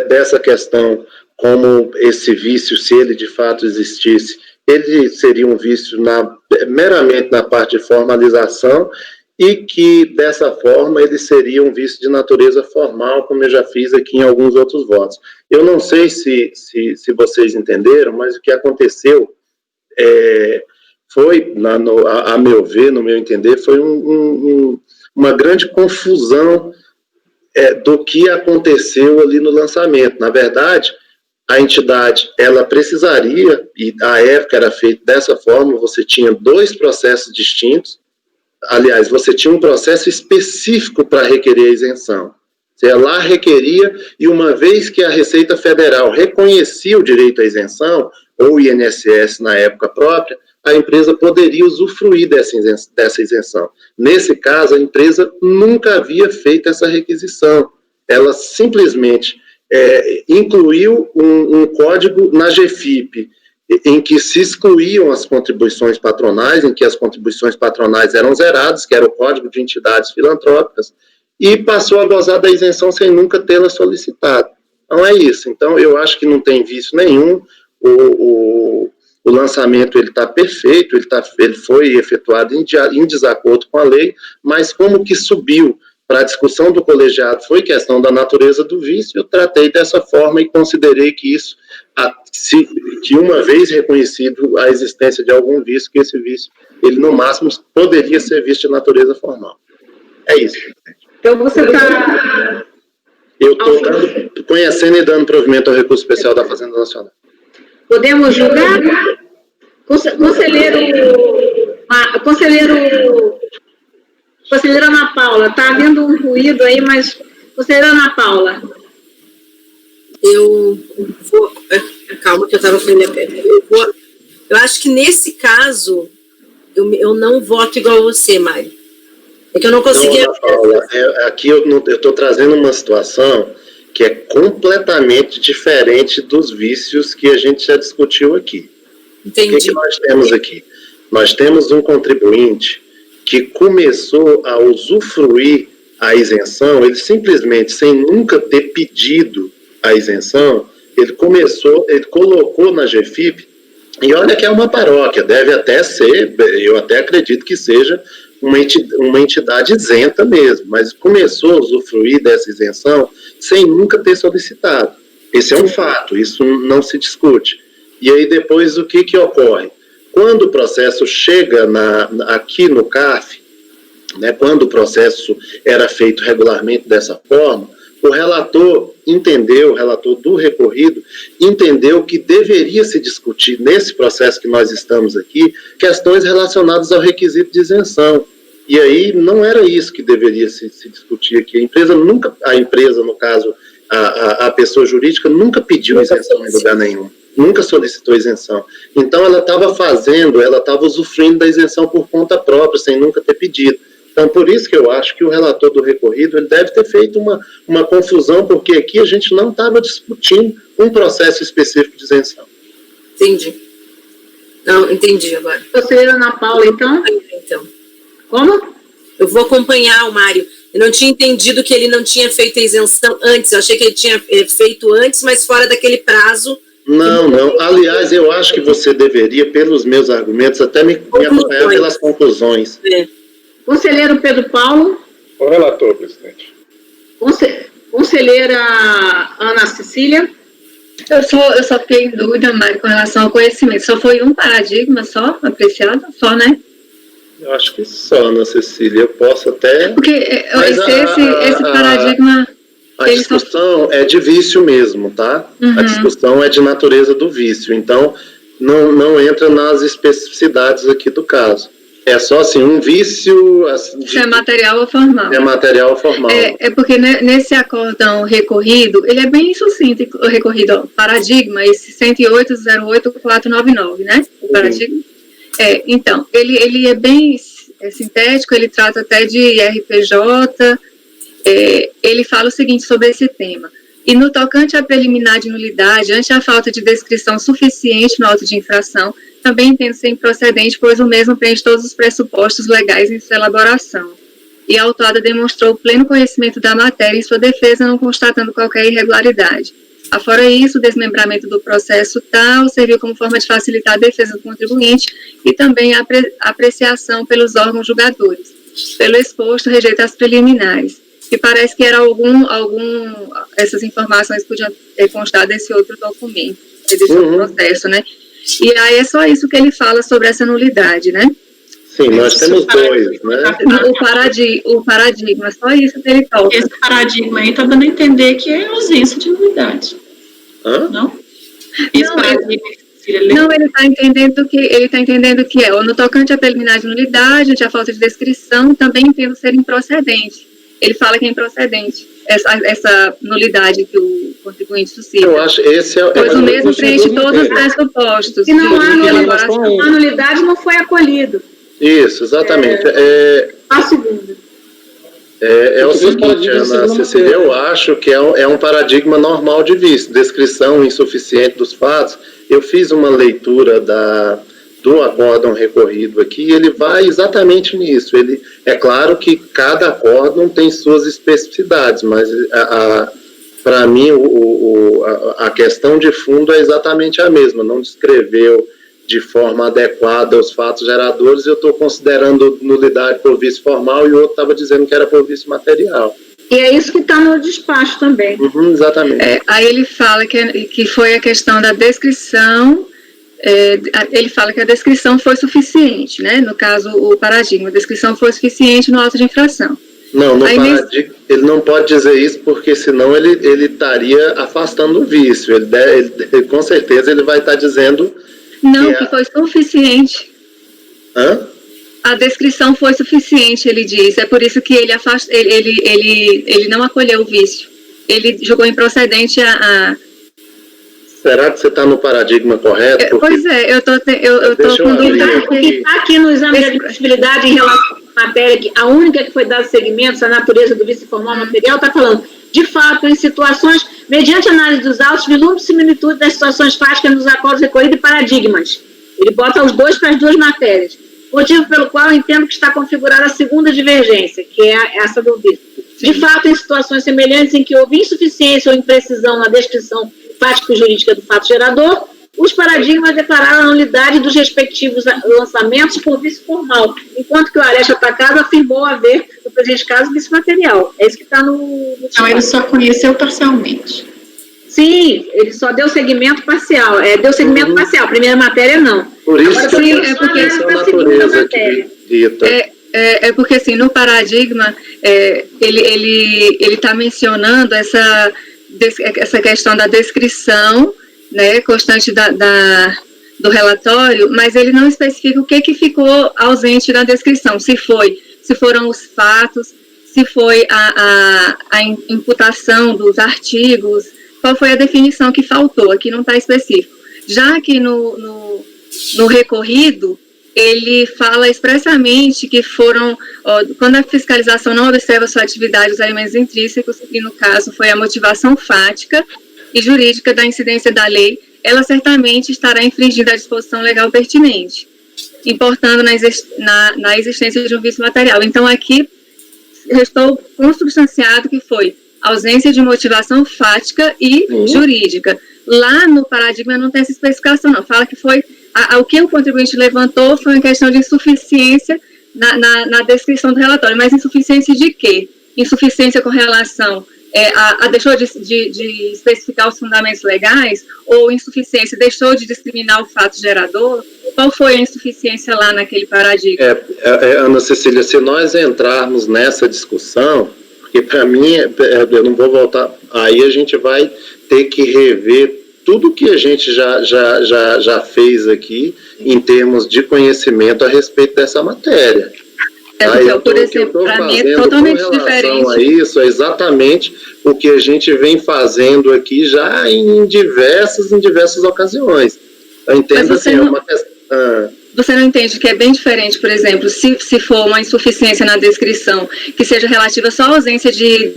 dessa questão como esse vício, se ele de fato existisse, ele seria um vício meramente na parte de formalização e que, dessa forma, ele seria um vício de natureza formal, como eu já fiz aqui em alguns outros votos. Eu não sei se vocês entenderam, mas o que aconteceu foi, a meu ver, no meu entender, foi uma grande confusão do que aconteceu ali no lançamento. Na verdade, a entidade, ela precisaria, e a época era feita dessa forma, você tinha 2 processos distintos, aliás, você tinha um processo específico para requerer a isenção. Você lá requeria, e uma vez que a Receita Federal reconhecia o direito à isenção, ou o INSS na época própria, a empresa poderia usufruir dessa isenção. Nesse caso, a empresa nunca havia feito essa requisição. Ela simplesmente incluiu um código na GFIP, em que se excluíam as contribuições patronais, em que as contribuições patronais eram zeradas, que era o Código de Entidades Filantrópicas, e passou a gozar da isenção sem nunca tê-la solicitado. Então é isso. Então eu acho que não tem vício nenhum, o lançamento ele está perfeito, ele foi efetuado em desacordo com a lei, mas como que subiu para a discussão do colegiado foi questão da natureza do vício, eu tratei dessa forma e considerei que isso, que uma vez reconhecido a existência de algum vício, que esse vício, ele no máximo poderia ser visto de natureza formal. É isso. Então você está... Eu estou conhecendo e dando provimento ao recurso especial da Fazenda Nacional. Podemos julgar? Conselheira Ana Paula, está havendo um ruído aí, mas... Conselheira Ana Paula. Eu vou... Calma que eu estava com a minha perna. Eu acho que nesse caso, eu não voto igual a você, Mário. É que eu não conseguia... Não, Paula, aqui eu estou trazendo uma situação que é completamente diferente dos vícios que a gente já discutiu aqui. Entendi. O que nós temos aqui? Nós temos um contribuinte que começou a usufruir a isenção, ele simplesmente, sem nunca ter pedido a isenção, ele colocou na GFIP, e olha que é uma paróquia, deve até ser, eu até acredito que seja uma entidade isenta mesmo, mas começou a usufruir dessa isenção sem nunca ter solicitado. Esse é um fato, isso não se discute. E aí depois o que ocorre? Quando o processo chega aqui no CARF, né, quando o processo era feito regularmente dessa forma, o relator entendeu, o relator do recorrido, entendeu que deveria se discutir, nesse processo que nós estamos aqui, questões relacionadas ao requisito de isenção. E aí não era isso que deveria se discutir aqui. A empresa, no caso, a pessoa jurídica, nunca pediu isenção em lugar nenhum. Nunca solicitou isenção. Então, ela estava usufruindo da isenção por conta própria, sem nunca ter pedido. Então, por isso que eu acho que o relator do recorrido ele deve ter feito uma confusão, porque aqui a gente não estava discutindo um processo específico de isenção. Entendi. Não, entendi agora. Conselheira Ana Paula, então? Então. Como? Eu vou acompanhar o Mário. Eu não tinha entendido que ele não tinha feito a isenção antes. Eu achei que ele tinha feito antes, mas fora daquele prazo. Não. Aliás, eu acho que você deveria, pelos meus argumentos, até me acompanhar pelas conclusões. Conselheiro Pedro Paulo. O relator, presidente. Conselheira Ana Cecília. Eu só fiquei em dúvida, Mário, com relação ao conhecimento. Só foi um paradigma só apreciado? Só, né? Eu acho que só, Ana Cecília. Eu posso até... Porque esse paradigma... A discussão é de vício mesmo, tá? Uhum. A discussão é de natureza do vício. Então, não entra nas especificidades aqui do caso. É só, assim, um vício... Assim, se é material ou formal. É material ou formal. É porque nesse acórdão recorrido, ele é bem sucinto, o recorrido, ó, paradigma, esse 108.08499, né? O paradigma. Então, ele é bem sintético, ele trata até de RPJ, ele fala o seguinte sobre esse tema. E no tocante à preliminar de nulidade, ante a falta de descrição suficiente no auto de infração, também entendo ser improcedente, pois o mesmo preenche todos os pressupostos legais em sua elaboração. E a autuada demonstrou pleno conhecimento da matéria em sua defesa, não constatando qualquer irregularidade. Afora isso, o desmembramento do processo tal serviu como forma de facilitar a defesa do contribuinte e também a apreciação pelos órgãos julgadores. Pelo exposto, rejeita as preliminares. E parece que era essas informações podiam ter constado desse outro documento, desse outro processo, né? E aí é só isso que ele fala sobre essa nulidade, né? Sim, nós temos dois, né? O paradigma, só isso que ele toca. Esse paradigma aí está dando a entender que é ausência de nulidade. Hã? Não? Esse paradigma... Não, ele está entendendo que no tocante à preliminar de nulidade, ante a falta de descrição, também entendo ser improcedente. Ele fala que é improcedente essa nulidade que o contribuinte suscita. Eu acho esse pois o mesmo preenche todos os pressupostos. Se não há nulidade, não foi acolhido. Isso, exatamente. A segunda. É o seguinte, Ana Cecília, eu acho que é um paradigma normal de vício, descrição insuficiente dos fatos. Eu fiz uma leitura do acórdão recorrido aqui, e ele vai exatamente nisso. É claro que cada acórdão tem suas especificidades, mas para mim a questão de fundo é exatamente a mesma, não descreveu de forma adequada os fatos geradores. Eu estou considerando nulidade por vício formal e o outro estava dizendo que era por vício material. E é isso que está no despacho também. Uhum, exatamente. Aí ele fala que foi a questão da descrição. Ele fala que a descrição foi suficiente, né? No caso, o paradigma, a descrição foi suficiente no auto de infração. Não, no paradigma, ele não pode dizer isso, porque senão ele estaria afastando o vício. Ele com certeza ele vai estar dizendo... Não, que foi suficiente. Hã? A descrição foi suficiente, ele diz. É por isso que ele não acolheu o vício. Ele julgou improcedente Será que você está no paradigma correto? Porque... Pois eu tô com dúvida. O que está aqui no exame de admissibilidade em relação à matéria, que a única que foi dado seguimento, a natureza do vício formal material, está falando, de fato, em situações, mediante análise dos autos, vislumbre similitude das situações fáticas nos acordos recorridos e paradigmas. Ele bota os dois para as duas matérias. Motivo pelo qual eu entendo que está configurada a segunda divergência, que é essa do vício. De fato, em situações semelhantes em que houve insuficiência ou imprecisão na descrição fático-jurídica do fato gerador, os paradigmas declararam a nulidade dos respectivos lançamentos por vício formal, enquanto que o Areste Atacado afirmou haver, no presente caso, vício material. É isso que está no... Não, ele só conheceu parcialmente. Sim, ele só deu segmento parcial. Deu segmento parcial, a primeira matéria não. Por isso agora, que é porque essa é a natureza que dita. É porque, assim, no paradigma, ele está mencionando essa essa questão da descrição, né, constante do relatório, mas ele não especifica o que ficou ausente na descrição, se foram os fatos, se foi a imputação dos artigos, qual foi a definição que faltou, aqui não está específico. Já que no recorrido, ele fala expressamente que quando a fiscalização não observa sua atividade os elementos intrínsecos, que no caso foi a motivação fática e jurídica da incidência da lei, ela certamente estará infringindo a disposição legal pertinente, importando na existência de um vício material. Então, aqui, restou consubstanciado que foi ausência de motivação fática e jurídica. Lá no paradigma não tem essa especificação, não. Fala que foi o que o contribuinte levantou foi uma questão de insuficiência na descrição do relatório. Mas insuficiência de quê? Insuficiência com relação deixou de especificar os fundamentos legais, ou insuficiência deixou de discriminar o fato gerador? Qual foi a insuficiência lá naquele paradigma? Ana Cecília, se nós entrarmos nessa discussão, porque para mim, eu não vou voltar, aí a gente vai ter que rever tudo que a gente já fez aqui em termos de conhecimento a respeito dessa matéria. Então, por exemplo, para mim é totalmente diferente. A isso, é exatamente o que a gente vem fazendo aqui já em diversas ocasiões. Eu entendo assim, é uma questão... Você não entende que é bem diferente, por exemplo, se for uma insuficiência na descrição, que seja relativa só à ausência de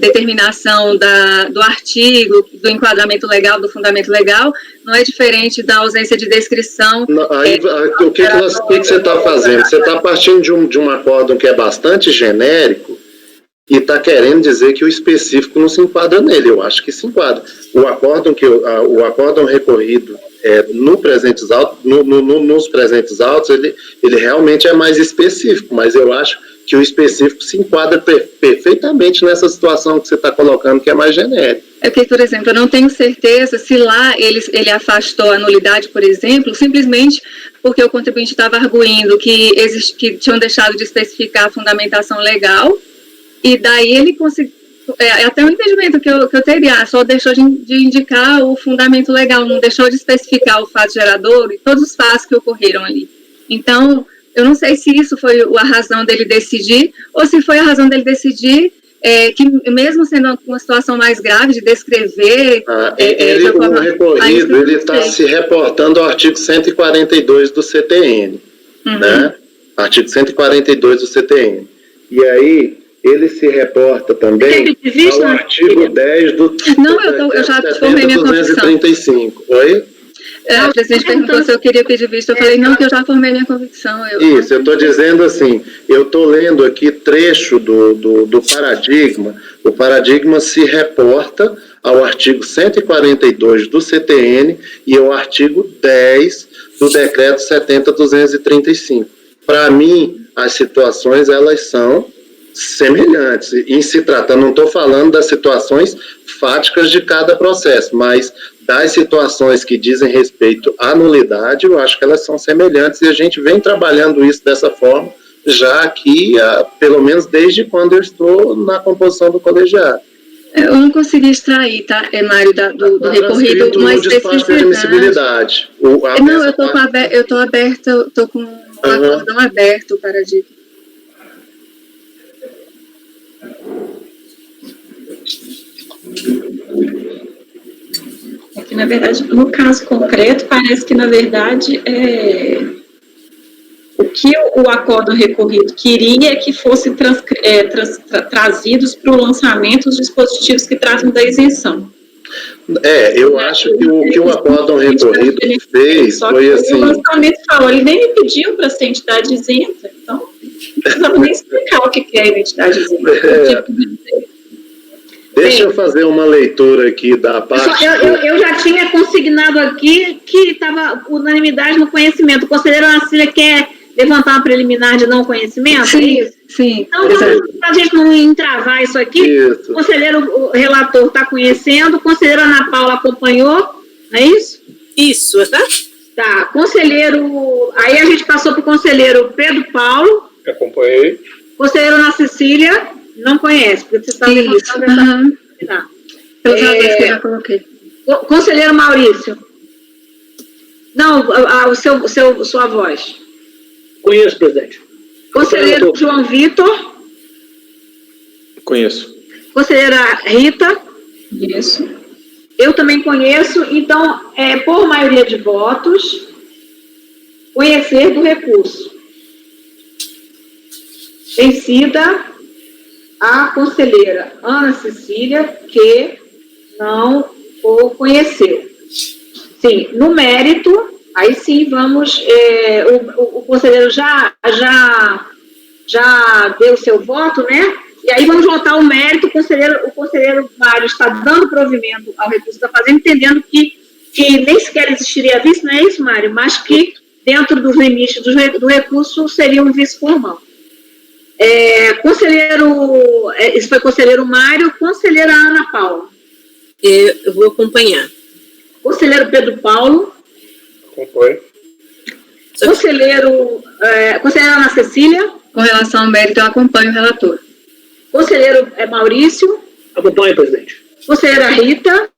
determinação do artigo, do enquadramento legal, do fundamento legal, não é diferente da ausência de descrição. O que você está fazendo? Você está partindo de um acórdão que é bastante genérico e está querendo dizer que o específico não se enquadra nele. Eu acho que se enquadra. O acórdão recorrido nos presentes autos, ele realmente é mais específico, mas eu acho que o específico se enquadra perfeitamente nessa situação que você está colocando, que é mais genérica. É que, por exemplo, eu não tenho certeza se lá ele afastou a nulidade, por exemplo, simplesmente porque o contribuinte estava arguindo que tinham deixado de especificar a fundamentação legal, e daí ele conseguiu. Até um entendimento que eu teria, só deixou de indicar o fundamento legal, não deixou de especificar o fato gerador e todos os fatos que ocorreram ali. Então, eu não sei se isso foi a razão dele decidir, ou se foi a razão dele decidir que, mesmo sendo uma situação mais grave, de descrever... no recorrido, ele está se reportando ao artigo 142 do CTN, né? Artigo 142 do CTN. E aí... ele se reporta também ao artigo 10 do... Não, eu já formei minha convicção. 235. Oi? O presidente perguntou se eu queria pedir vista. Eu falei, não, que eu já formei minha convicção. Eu estou dizendo assim, eu estou lendo aqui trecho do paradigma. O paradigma se reporta ao artigo 142 do CTN e ao artigo 10 do decreto 70.235. Para mim, as situações, elas são semelhantes, em se tratando, não estou falando das situações fáticas de cada processo, mas das situações que dizem respeito à nulidade, eu acho que elas são semelhantes e a gente vem trabalhando isso dessa forma, já aqui, pelo menos desde quando eu estou na composição do colegiado. Eu não consegui extrair, tá, Mário, do recorrido uma especificidade. Não, eu estou aberta, eu estou com um acórdão aberto para dica. É que, na verdade, no caso concreto, parece que, na verdade, o que o acórdão recorrido queria é que fossem trazidos para o lançamento os dispositivos que tratam da isenção. Eu acho que o que o acórdão recorrido fez foi assim... O lançamento falou, ele nem me pediu para ser entidade isenta, então não precisava nem explicar o que é a identidade isenta. Deixa eu fazer uma leitura aqui da parte... Eu já tinha consignado aqui que estava unanimidade no conhecimento. O conselheiro Anacília quer levantar uma preliminar de não conhecimento? Sim. Então, para a gente não entravar isso aqui, o conselheiro relator está conhecendo, o conselheiro Ana Paula acompanhou, não é isso? Isso, tá? Tá, conselheiro... Aí a gente passou para o conselheiro Pedro Paulo. Acompanhei. Conselheiro Ana Cecília, Não conhece, porque você está Isso. Aham. Pelos razões que eu já coloquei. Conselheiro Maurício. Não, sua voz. Conheço, presidente. Conselheiro João Vitor. Conheço. Conselheira Rita. Isso. Eu também conheço. Então, por maioria de votos, conhecer do recurso. Vencida a conselheira Ana Cecília, que não o conheceu. Sim, no mérito, aí sim vamos, o conselheiro já deu seu voto, né? E aí vamos voltar ao mérito. O conselheiro Mário está dando provimento ao recurso da Fazenda, entendendo que nem sequer existiria vice, não é isso, Mário? Mas que dentro dos limites do recurso seria um vice formal. Esse foi conselheiro Mário. Conselheira Ana Paula. Eu vou acompanhar. Conselheiro Pedro Paulo. Acompanho. Conselheira Ana Cecília. Com relação ao mérito, eu acompanho o relator. Conselheiro Maurício. Acompanho, presidente. Conselheira Rita.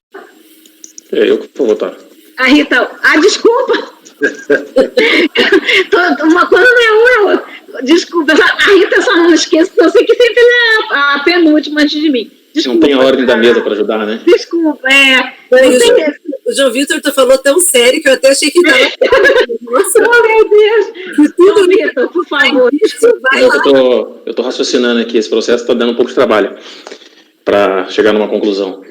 É eu que vou votar. A Rita. Desculpa. Uma coisa não é outra. Desculpa. A Rita só não esqueça, porque eu sei que sempre é a penúltima antes de mim. Desculpa, não tem a ordem da mesa para ajudar, né? Desculpa, o João Vitor falou tão sério que eu até achei que estava... Nossa, oh, meu Deus! João Vitor, por favor, eu estou raciocinando aqui, esse processo está dando um pouco de trabalho para chegar numa conclusão.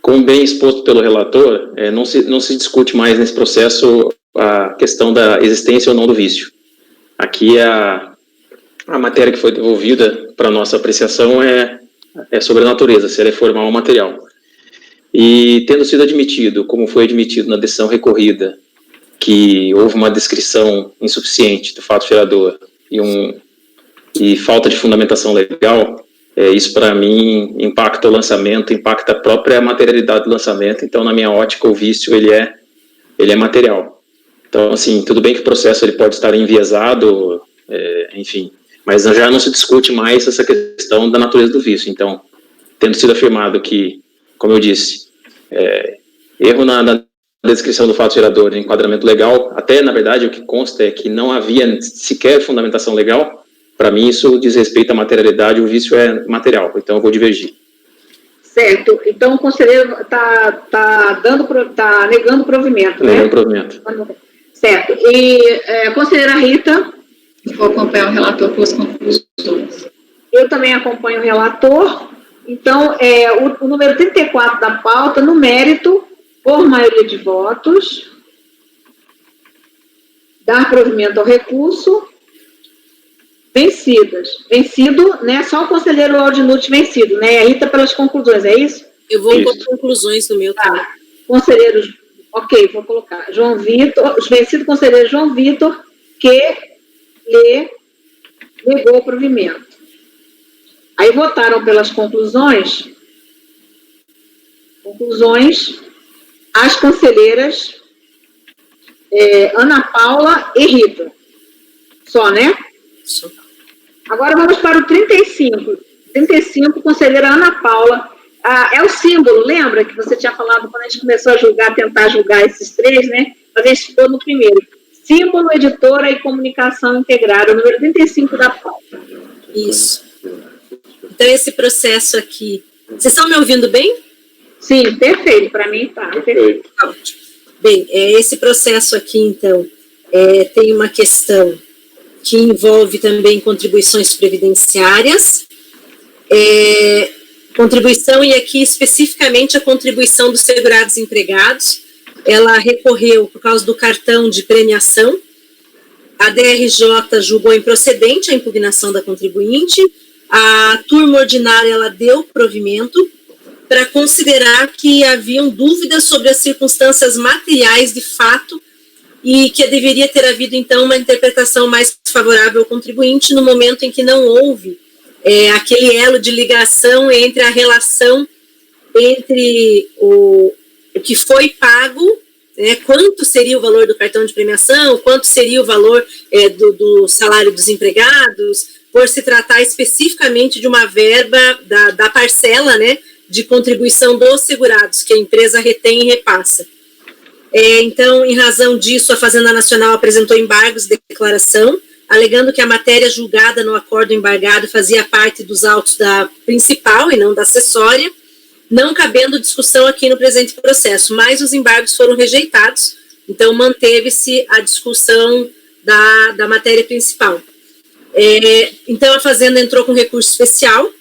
Como bem exposto pelo relator, não se discute mais nesse processo a questão da existência ou não do vício. Aqui a matéria que foi devolvida para nossa apreciação é sobre a natureza, se ela é formal ou material. E tendo sido admitido, como foi admitido na decisão recorrida, que houve uma descrição insuficiente do fato gerador e falta de fundamentação legal, isso para mim impacta o lançamento, impacta a própria materialidade do lançamento. Então, na minha ótica, o vício ele é material. Então, assim, tudo bem que o processo ele pode estar enviesado, enfim, mas já não se discute mais essa questão da natureza do vício. Então, tendo sido afirmado que, como eu disse, erro na descrição do fato gerador de enquadramento legal, até, na verdade, o que consta é que não havia sequer fundamentação legal. Para mim, isso diz respeito à materialidade, o vício é material, então eu vou divergir. Certo, então o conselheiro está negando provimento, né? Negando provimento. Certo, e conselheira Rita? Vou acompanhar o relator pelas conclusões. Eu também acompanho o relator. Então, o número 34 da pauta, no mérito, por maioria de votos, dar provimento ao recurso, vencido, né, só o conselheiro Aldinute vencido, né, a Rita pelas conclusões, é isso? Eu vou com as conclusões do meu também. Conselheiro, ok, vou colocar, João Vitor, vencido conselheiro João Vitor, que lhe negou o provimento. Aí votaram pelas conclusões, as conselheiras Ana Paula e Rita. Só, né? Só. Agora vamos para o 35. 35, conselheira Ana Paula. É o símbolo, lembra que você tinha falado quando a gente começou a tentar julgar esses três, né? A gente ficou no primeiro. Símbolo, editora e comunicação integrada, número 35 da pauta. Isso. Então, esse processo aqui... Vocês estão me ouvindo bem? Sim, perfeito. Para mim, tá. Perfeito. Ótimo. Bem, esse processo aqui, então, tem uma questão que envolve também contribuições previdenciárias, contribuição, e aqui especificamente a contribuição dos segurados empregados. Ela recorreu por causa do cartão de premiação. A DRJ julgou improcedente a impugnação da contribuinte. A turma ordinária ela deu provimento para considerar que haviam dúvidas sobre as circunstâncias materiais de fato e que deveria ter havido, então, uma interpretação mais favorável ao contribuinte no momento em que não houve aquele elo de ligação entre a relação entre o que foi pago, quanto seria o valor do cartão de premiação, quanto seria o valor do salário dos empregados, por se tratar especificamente de uma verba da parcela, né, de contribuição dos segurados, que a empresa retém e repassa. Então, em razão disso, a Fazenda Nacional apresentou embargos de declaração, alegando que a matéria julgada no acordo embargado fazia parte dos autos da principal e não da acessória, não cabendo discussão aqui no presente processo, mas os embargos foram rejeitados, então manteve-se a discussão da matéria principal. Então, a Fazenda entrou com recurso especial,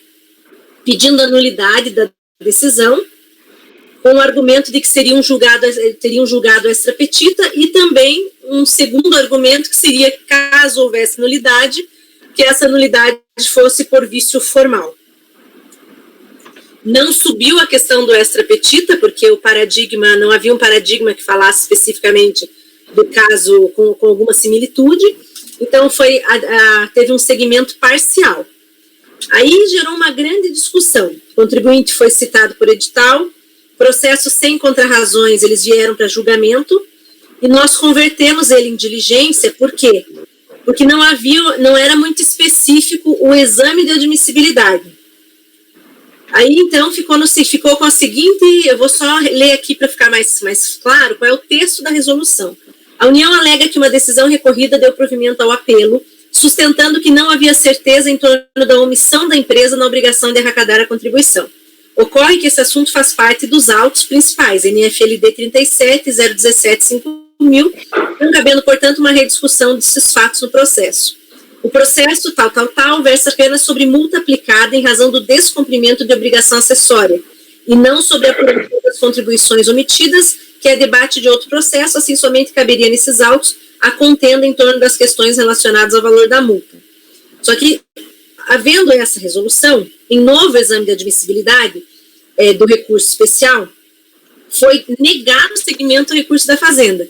pedindo a nulidade da decisão, com o argumento de que teriam julgado extra petita, e também um segundo argumento que seria, caso houvesse nulidade, que essa nulidade fosse por vício formal. Não subiu a questão do extra petita, porque não havia um paradigma que falasse especificamente do caso com alguma similitude, então teve um segmento parcial. Aí gerou uma grande discussão. O contribuinte foi citado por edital, processo sem contrarrazões, eles vieram para julgamento, e nós convertemos ele em diligência. Por quê? Porque não era muito específico o exame de admissibilidade. Aí, então, ficou com a seguinte, eu vou só ler aqui para ficar mais claro qual é o texto da resolução. A União alega que uma decisão recorrida deu provimento ao apelo, sustentando que não havia certeza em torno da omissão da empresa na obrigação de arrecadar a contribuição. Ocorre que esse assunto faz parte dos autos principais, NFLD 37, 017, 5000, não cabendo, portanto, uma rediscussão desses fatos no processo. O processo, versa apenas sobre multa aplicada em razão do descumprimento de obrigação acessória, e não sobre a apuração das contribuições omitidas, que é debate de outro processo, assim somente caberia nesses autos a contenda em torno das questões relacionadas ao valor da multa. Só que, havendo essa resolução, em novo exame de admissibilidade do recurso especial, foi negado o segmento do recurso da Fazenda.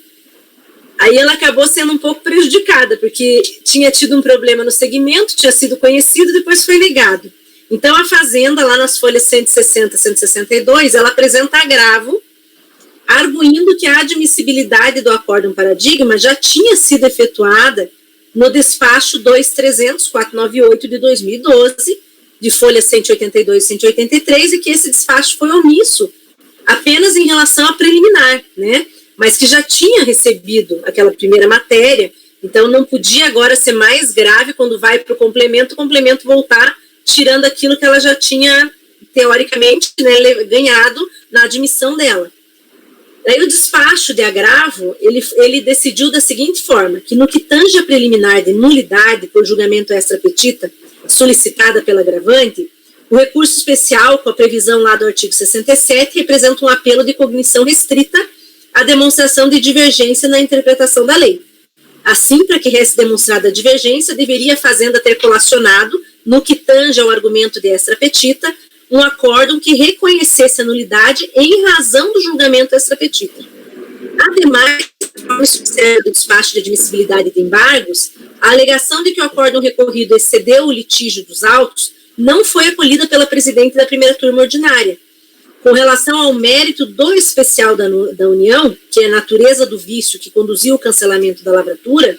Aí ela acabou sendo um pouco prejudicada, porque tinha tido um problema no segmento, tinha sido conhecido, depois foi negado. Então, a Fazenda, lá nas folhas 160 e 162, ela apresenta agravo, arguindo que a admissibilidade do acórdão paradigma já tinha sido efetuada no despacho 2300-498 de 2012, de folhas 182 e 183, e que esse despacho foi omisso apenas em relação à preliminar, né? Mas que já tinha recebido aquela primeira matéria, então não podia agora ser mais grave quando vai para o complemento voltar tirando aquilo que ela já tinha, teoricamente, né, ganhado na admissão dela. Daí o despacho de agravo, ele decidiu da seguinte forma, que no que tange a preliminar de nulidade por julgamento extra petita, solicitada pela agravante, o recurso especial, com a previsão lá do artigo 67, representa um apelo de cognição restrita à demonstração de divergência na interpretação da lei. Assim, para que reste demonstrada a divergência, deveria a Fazenda ter colacionado, no que tange ao argumento de extra petita, um acórdão que reconhecesse a nulidade em razão do julgamento extra petita. Ademais, do despacho de admissibilidade de embargos, a alegação de que o acórdão recorrido excedeu o litígio dos autos não foi acolhida pela presidente da primeira turma ordinária. Com relação ao mérito do especial da União, que é a natureza do vício que conduziu o cancelamento da lavratura,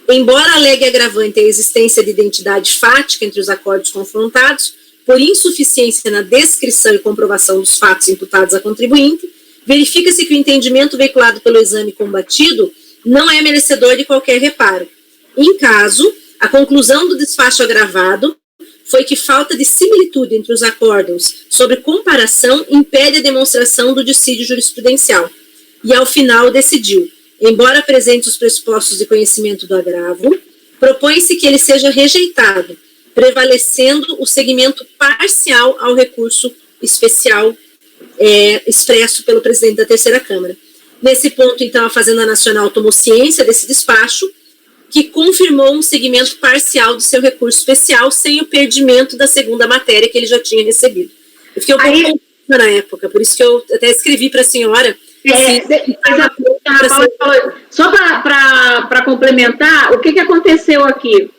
embora alegue agravante a existência de identidade fática entre os acordos confrontados, por insuficiência na descrição e comprovação dos fatos imputados à contribuinte, verifica-se que o entendimento veiculado pelo exame combatido não é merecedor de qualquer reparo. Em caso, a conclusão do despacho agravado foi que falta de similitude entre os acórdãos sobre comparação impede a demonstração do dissídio jurisprudencial. E, ao final, decidiu, embora apresente os pressupostos de conhecimento do agravo, propõe-se que ele seja rejeitado, prevalecendo o segmento parcial ao recurso especial expresso pelo presidente da Terceira Câmara. Nesse ponto, então, a Fazenda Nacional tomou ciência desse despacho, que confirmou um segmento parcial do seu recurso especial sem o perdimento da segunda matéria que ele já tinha recebido. Eu fiquei um pouco confusa na época, por isso que eu até escrevi para a senhora. Só para complementar, o que aconteceu aqui?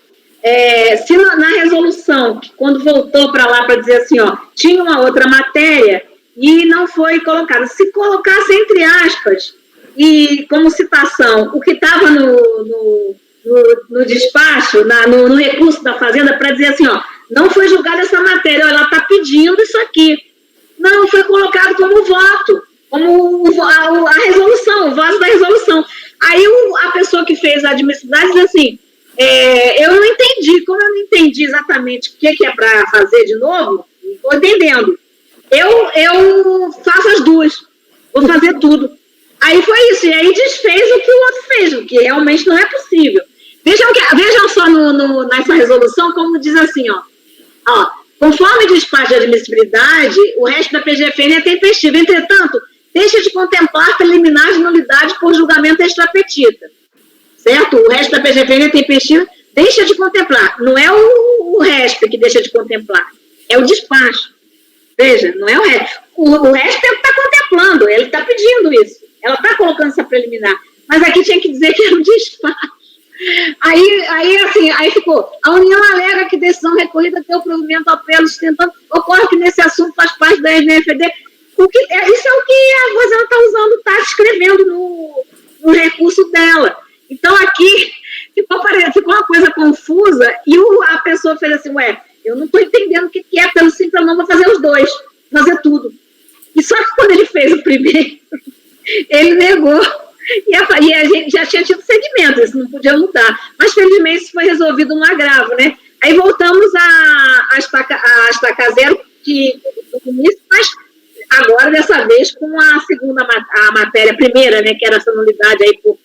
Se na resolução, quando voltou para lá para dizer assim, ó, tinha uma outra matéria e não foi colocada, se colocasse entre aspas, e como citação, o que estava no no despacho, no recurso da Fazenda, para dizer assim, ó, não foi julgada essa matéria, ó, ela está pedindo isso aqui. Não, foi colocado como voto, como a resolução, o voto da resolução. Aí a pessoa que fez a admissibilidade diz assim, eu não entendi, como eu não entendi exatamente o que é para fazer de novo, não estou entendendo. Eu faço as duas, vou fazer tudo. Aí foi isso, e aí desfez o que o outro fez, o que realmente não é possível. Vejam só nessa resolução como diz assim, ó, conforme despacho de admissibilidade, o resto da PGFN é tempestivo. Entretanto, deixa de contemplar preliminar de nulidade por julgamento extrapetita. Certo? O resto da PGFN é tempestivo, deixa de contemplar. Não é o resto que deixa de contemplar, é o despacho. Veja, não é o resto. O resto é o que está contemplando, ele está pedindo isso. Ela está colocando essa preliminar. Mas aqui tinha que dizer que era um despacho. Aí ficou, a União alega que decisão recorrida deu provimento ao apelo sustentando, ocorre que nesse assunto faz parte da NFD, isso é o que a Rosana está usando, está escrevendo no recurso dela. Então aqui ficou uma coisa confusa e a pessoa fez assim, eu não estou entendendo o que é pelo sim, pelo não, vou fazer os dois, fazer tudo. E só que quando ele fez o primeiro, ele negou. E a gente já tinha tido segmento, isso não podia mudar. Mas, felizmente, isso foi resolvido no agravo, né? Aí voltamos a estaca zero do início, mas agora, dessa vez, com a segunda a matéria primeira, né? Que era essa nulidade aí por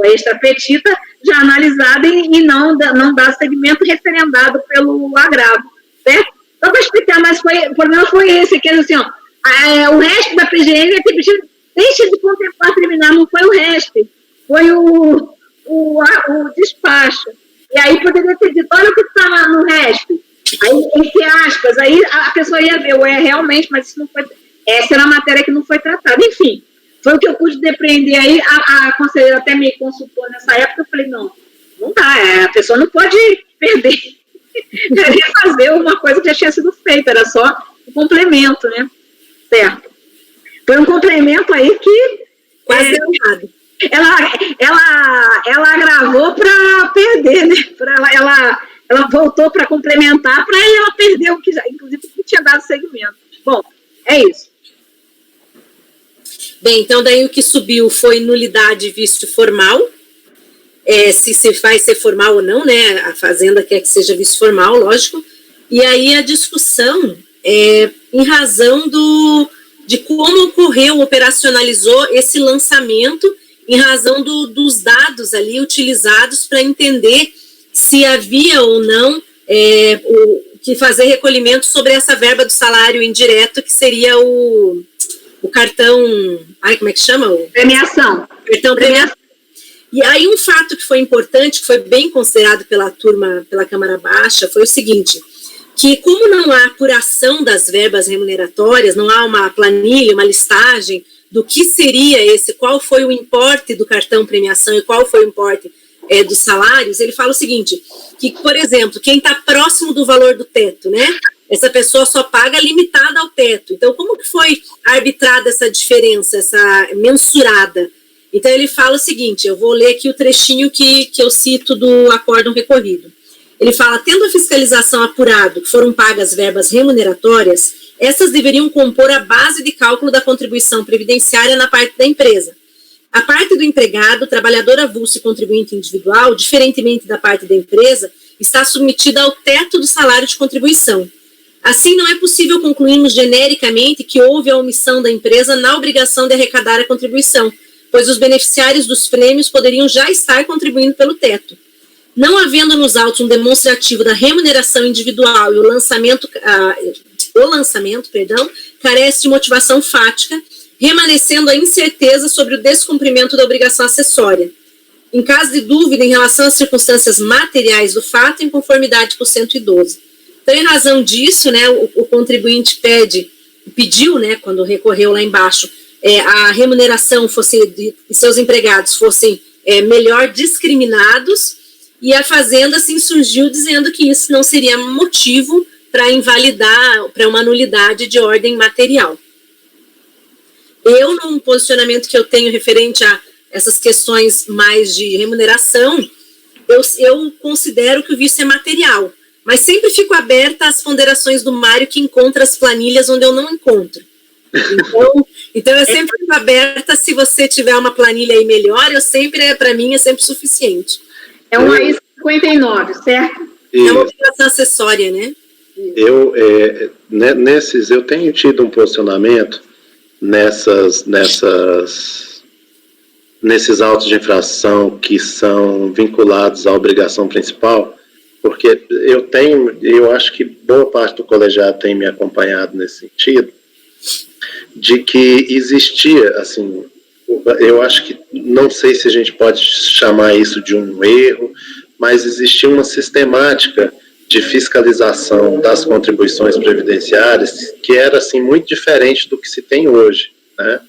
extrapetita, já analisada e não dá segmento referendado pelo agravo, certo? Só para explicar, mas o problema foi esse, que era assim, o resto da PGN é tempestivo. Deixa de contemplar preliminar, não foi o resto, foi o despacho. E aí poderia ter dito, olha o que está no resto. Aí, entre aspas, aí a pessoa ia ver, realmente, mas isso não foi. Essa era a matéria que não foi tratada. Enfim, foi o que eu pude depreender aí. A conselheira até me consultou nessa época, eu falei, não dá, a pessoa não pode perder. Fazer uma coisa que já tinha sido feita, era só um complemento, né? Certo. Foi um complemento aí que quase deu errado. Ela agravou para perder, né? Ela voltou para complementar, para ela perder o que já, inclusive, que tinha dado segmento. Bom, é isso. Bem, então daí o que subiu foi nulidade vício formal, se vai ser formal ou não, né? A Fazenda quer que seja vício formal, lógico. E aí a discussão em razão de como ocorreu, operacionalizou esse lançamento em razão dos dados ali utilizados para entender se havia ou não que fazer recolhimento sobre essa verba do salário indireto, que seria o cartão, como é que chama? Premiação. Cartão premiação. E aí um fato que foi importante, que foi bem considerado pela turma, pela Câmara Baixa, foi o seguinte, que como não há apuração das verbas remuneratórias, não há uma planilha, uma listagem do que seria qual foi o importe do cartão premiação e qual foi o importe dos salários, ele fala o seguinte, que, por exemplo, quem está próximo do valor do teto, né, essa pessoa só paga limitada ao teto. Então, como que foi arbitrada essa diferença, essa mensurada? Então, ele fala o seguinte, eu vou ler aqui o trechinho que eu cito do acórdão recorrido. Ele fala, tendo a fiscalização apurado que foram pagas verbas remuneratórias, essas deveriam compor a base de cálculo da contribuição previdenciária na parte da empresa. A parte do empregado, trabalhador avulso e contribuinte individual, diferentemente da parte da empresa, está submetida ao teto do salário de contribuição. Assim, não é possível concluirmos genericamente que houve a omissão da empresa na obrigação de arrecadar a contribuição, pois os beneficiários dos prêmios poderiam já estar contribuindo pelo teto. Não havendo nos autos um demonstrativo da remuneração individual e o lançamento, carece de motivação fática, remanescendo a incerteza sobre o descumprimento da obrigação acessória. Em caso de dúvida em relação às circunstâncias materiais do fato, em conformidade com o 112. Então, em razão disso, né, o contribuinte pediu, né, quando recorreu lá embaixo, a remuneração de seus empregados fossem melhor discriminados, e a Fazenda, assim, surgiu dizendo que isso não seria motivo para invalidar, para uma nulidade de ordem material. Eu, num posicionamento que eu tenho referente a essas questões mais de remuneração, eu considero que o vício é material, mas sempre fico aberta às ponderações do Mário, que encontra as planilhas onde eu não encontro. Então eu sempre fico aberta, se você tiver uma planilha aí melhor, para mim é sempre suficiente. É uma I-59, certo? É uma operação acessória, né? Eu tenho tido um posicionamento nesses autos de infração que são vinculados à obrigação principal, porque eu acho que boa parte do colegiado tem me acompanhado nesse sentido, de que existia, assim, eu acho que, não sei se a gente pode chamar isso de um erro, mas existia uma sistemática de fiscalização das contribuições previdenciárias que era, assim, muito diferente do que se tem hoje, né?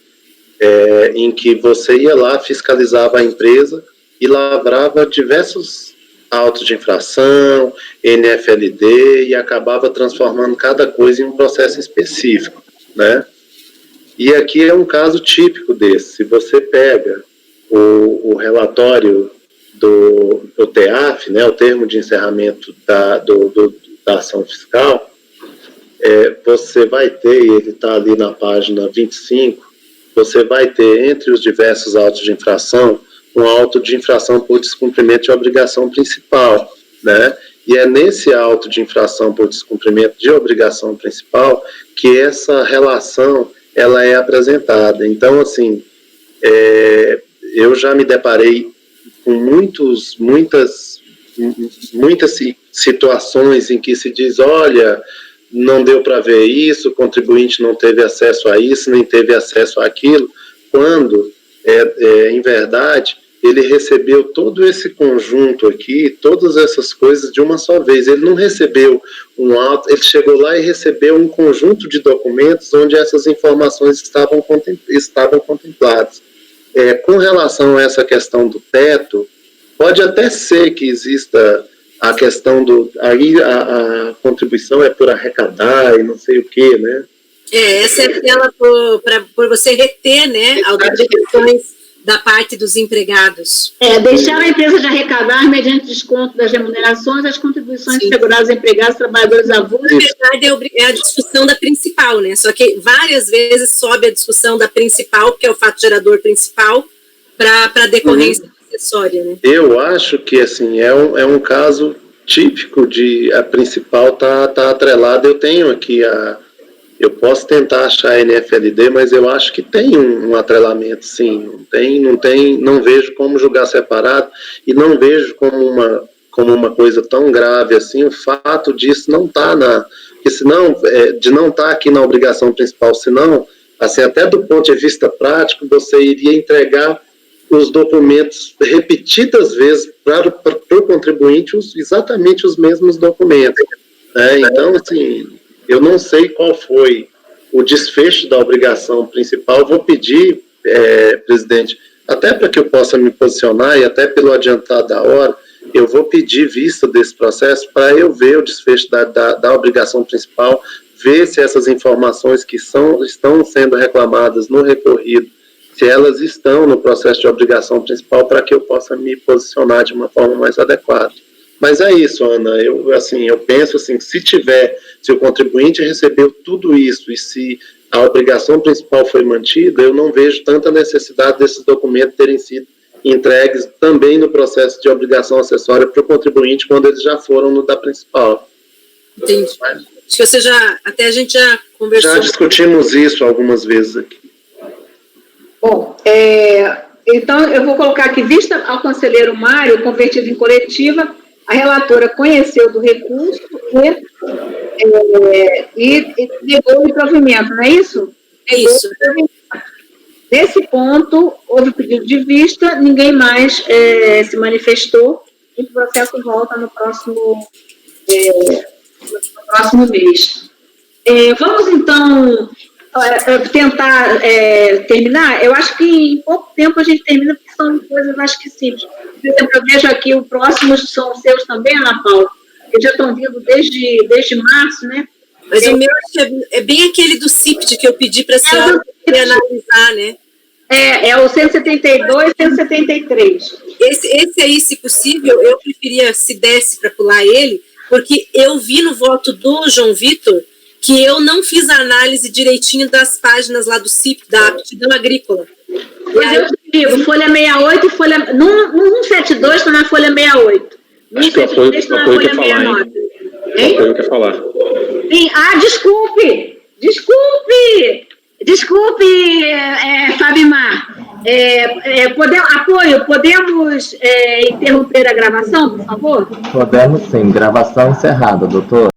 Em que você ia lá, fiscalizava a empresa e lavrava diversos autos de infração, NFLD, e acabava transformando cada coisa em um processo específico, né? E aqui é um caso típico desse. Se você pega o relatório do TEAF, né, o termo de encerramento da ação fiscal, você vai ter, ele está ali na página 25, você vai ter, entre os diversos autos de infração, um auto de infração por descumprimento de obrigação principal, né? E é nesse auto de infração por descumprimento de obrigação principal que essa relação ela é apresentada. Então, assim, eu já me deparei com muitas situações em que se diz, olha, não deu para ver isso, o contribuinte não teve acesso a isso, nem teve acesso àquilo, quando, em verdade, ele recebeu todo esse conjunto aqui, todas essas coisas de uma só vez. Ele não recebeu um auto, ele chegou lá e recebeu um conjunto de documentos onde essas informações estavam contempladas. Com relação a essa questão do teto, pode até ser que exista a questão aí a contribuição é por arrecadar e não sei o quê, né? Essa é aquela por você reter, né, as obrigações da parte dos empregados. Deixar a empresa de arrecadar, mediante desconto das remunerações, as contribuições de segurados empregados, trabalhadores avulsos. Na verdade, é a discussão da principal, né? Só que várias vezes sobe a discussão da principal, que é o fato gerador principal, para a decorrência acessória, né? Eu acho que, assim, é um caso típico de a principal tá atrelada. Eu tenho aqui eu posso tentar achar a NFLD, mas eu acho que tem um atrelamento, sim. Não vejo como julgar separado e não vejo como uma coisa tão grave assim o fato disso não estar de não estar aqui na obrigação principal, senão, assim, até do ponto de vista prático, você iria entregar os documentos repetidas vezes para o contribuinte exatamente os mesmos documentos. Então, assim, eu não sei qual foi o desfecho da obrigação principal. Vou pedir, presidente, até para que eu possa me posicionar e até pelo adiantado da hora, eu vou pedir vista desse processo para eu ver o desfecho da obrigação principal, ver se essas informações que estão sendo reclamadas no recorrido, se elas estão no processo de obrigação principal, para que eu possa me posicionar de uma forma mais adequada. Mas é isso, Ana, eu penso assim, se o contribuinte recebeu tudo isso e se a obrigação principal foi mantida, eu não vejo tanta necessidade desses documentos terem sido entregues também no processo de obrigação acessória para o contribuinte quando eles já foram no da principal. Entendi. Acho que a gente já conversou. Já discutimos isso algumas vezes aqui. Bom, então eu vou colocar aqui, vista ao conselheiro Mário, convertido em coletiva, a relatora conheceu do recurso e negou o provimento, não é isso? Isso. Nesse ponto, houve pedido de vista, ninguém mais se manifestou, e o processo volta no próximo mês. Vamos, então, tentar terminar. Eu acho que em pouco tempo a gente termina, porque são coisas, acho que simples. Por exemplo, eu vejo aqui, os próximos são os seus também, Ana Paula, que já estão vindo desde março, né? Mas o meu é bem aquele do CIPT que eu pedi para a senhora analisar, né? É o 172 e 173. Esse aí, se possível, eu preferia, se desse para pular ele, porque eu vi no voto do João Vitor que eu não fiz a análise direitinho das páginas lá do CIP, da aptidão agrícola. Pois eu te digo, folha 68 e folha... No 172 está na folha 68. No Acho que o apoio quer falar, hein? O apoio quer falar. Sim. Desculpe, Fabimar. Podemos interromper a gravação, por favor? Podemos sim. Gravação encerrada, doutor.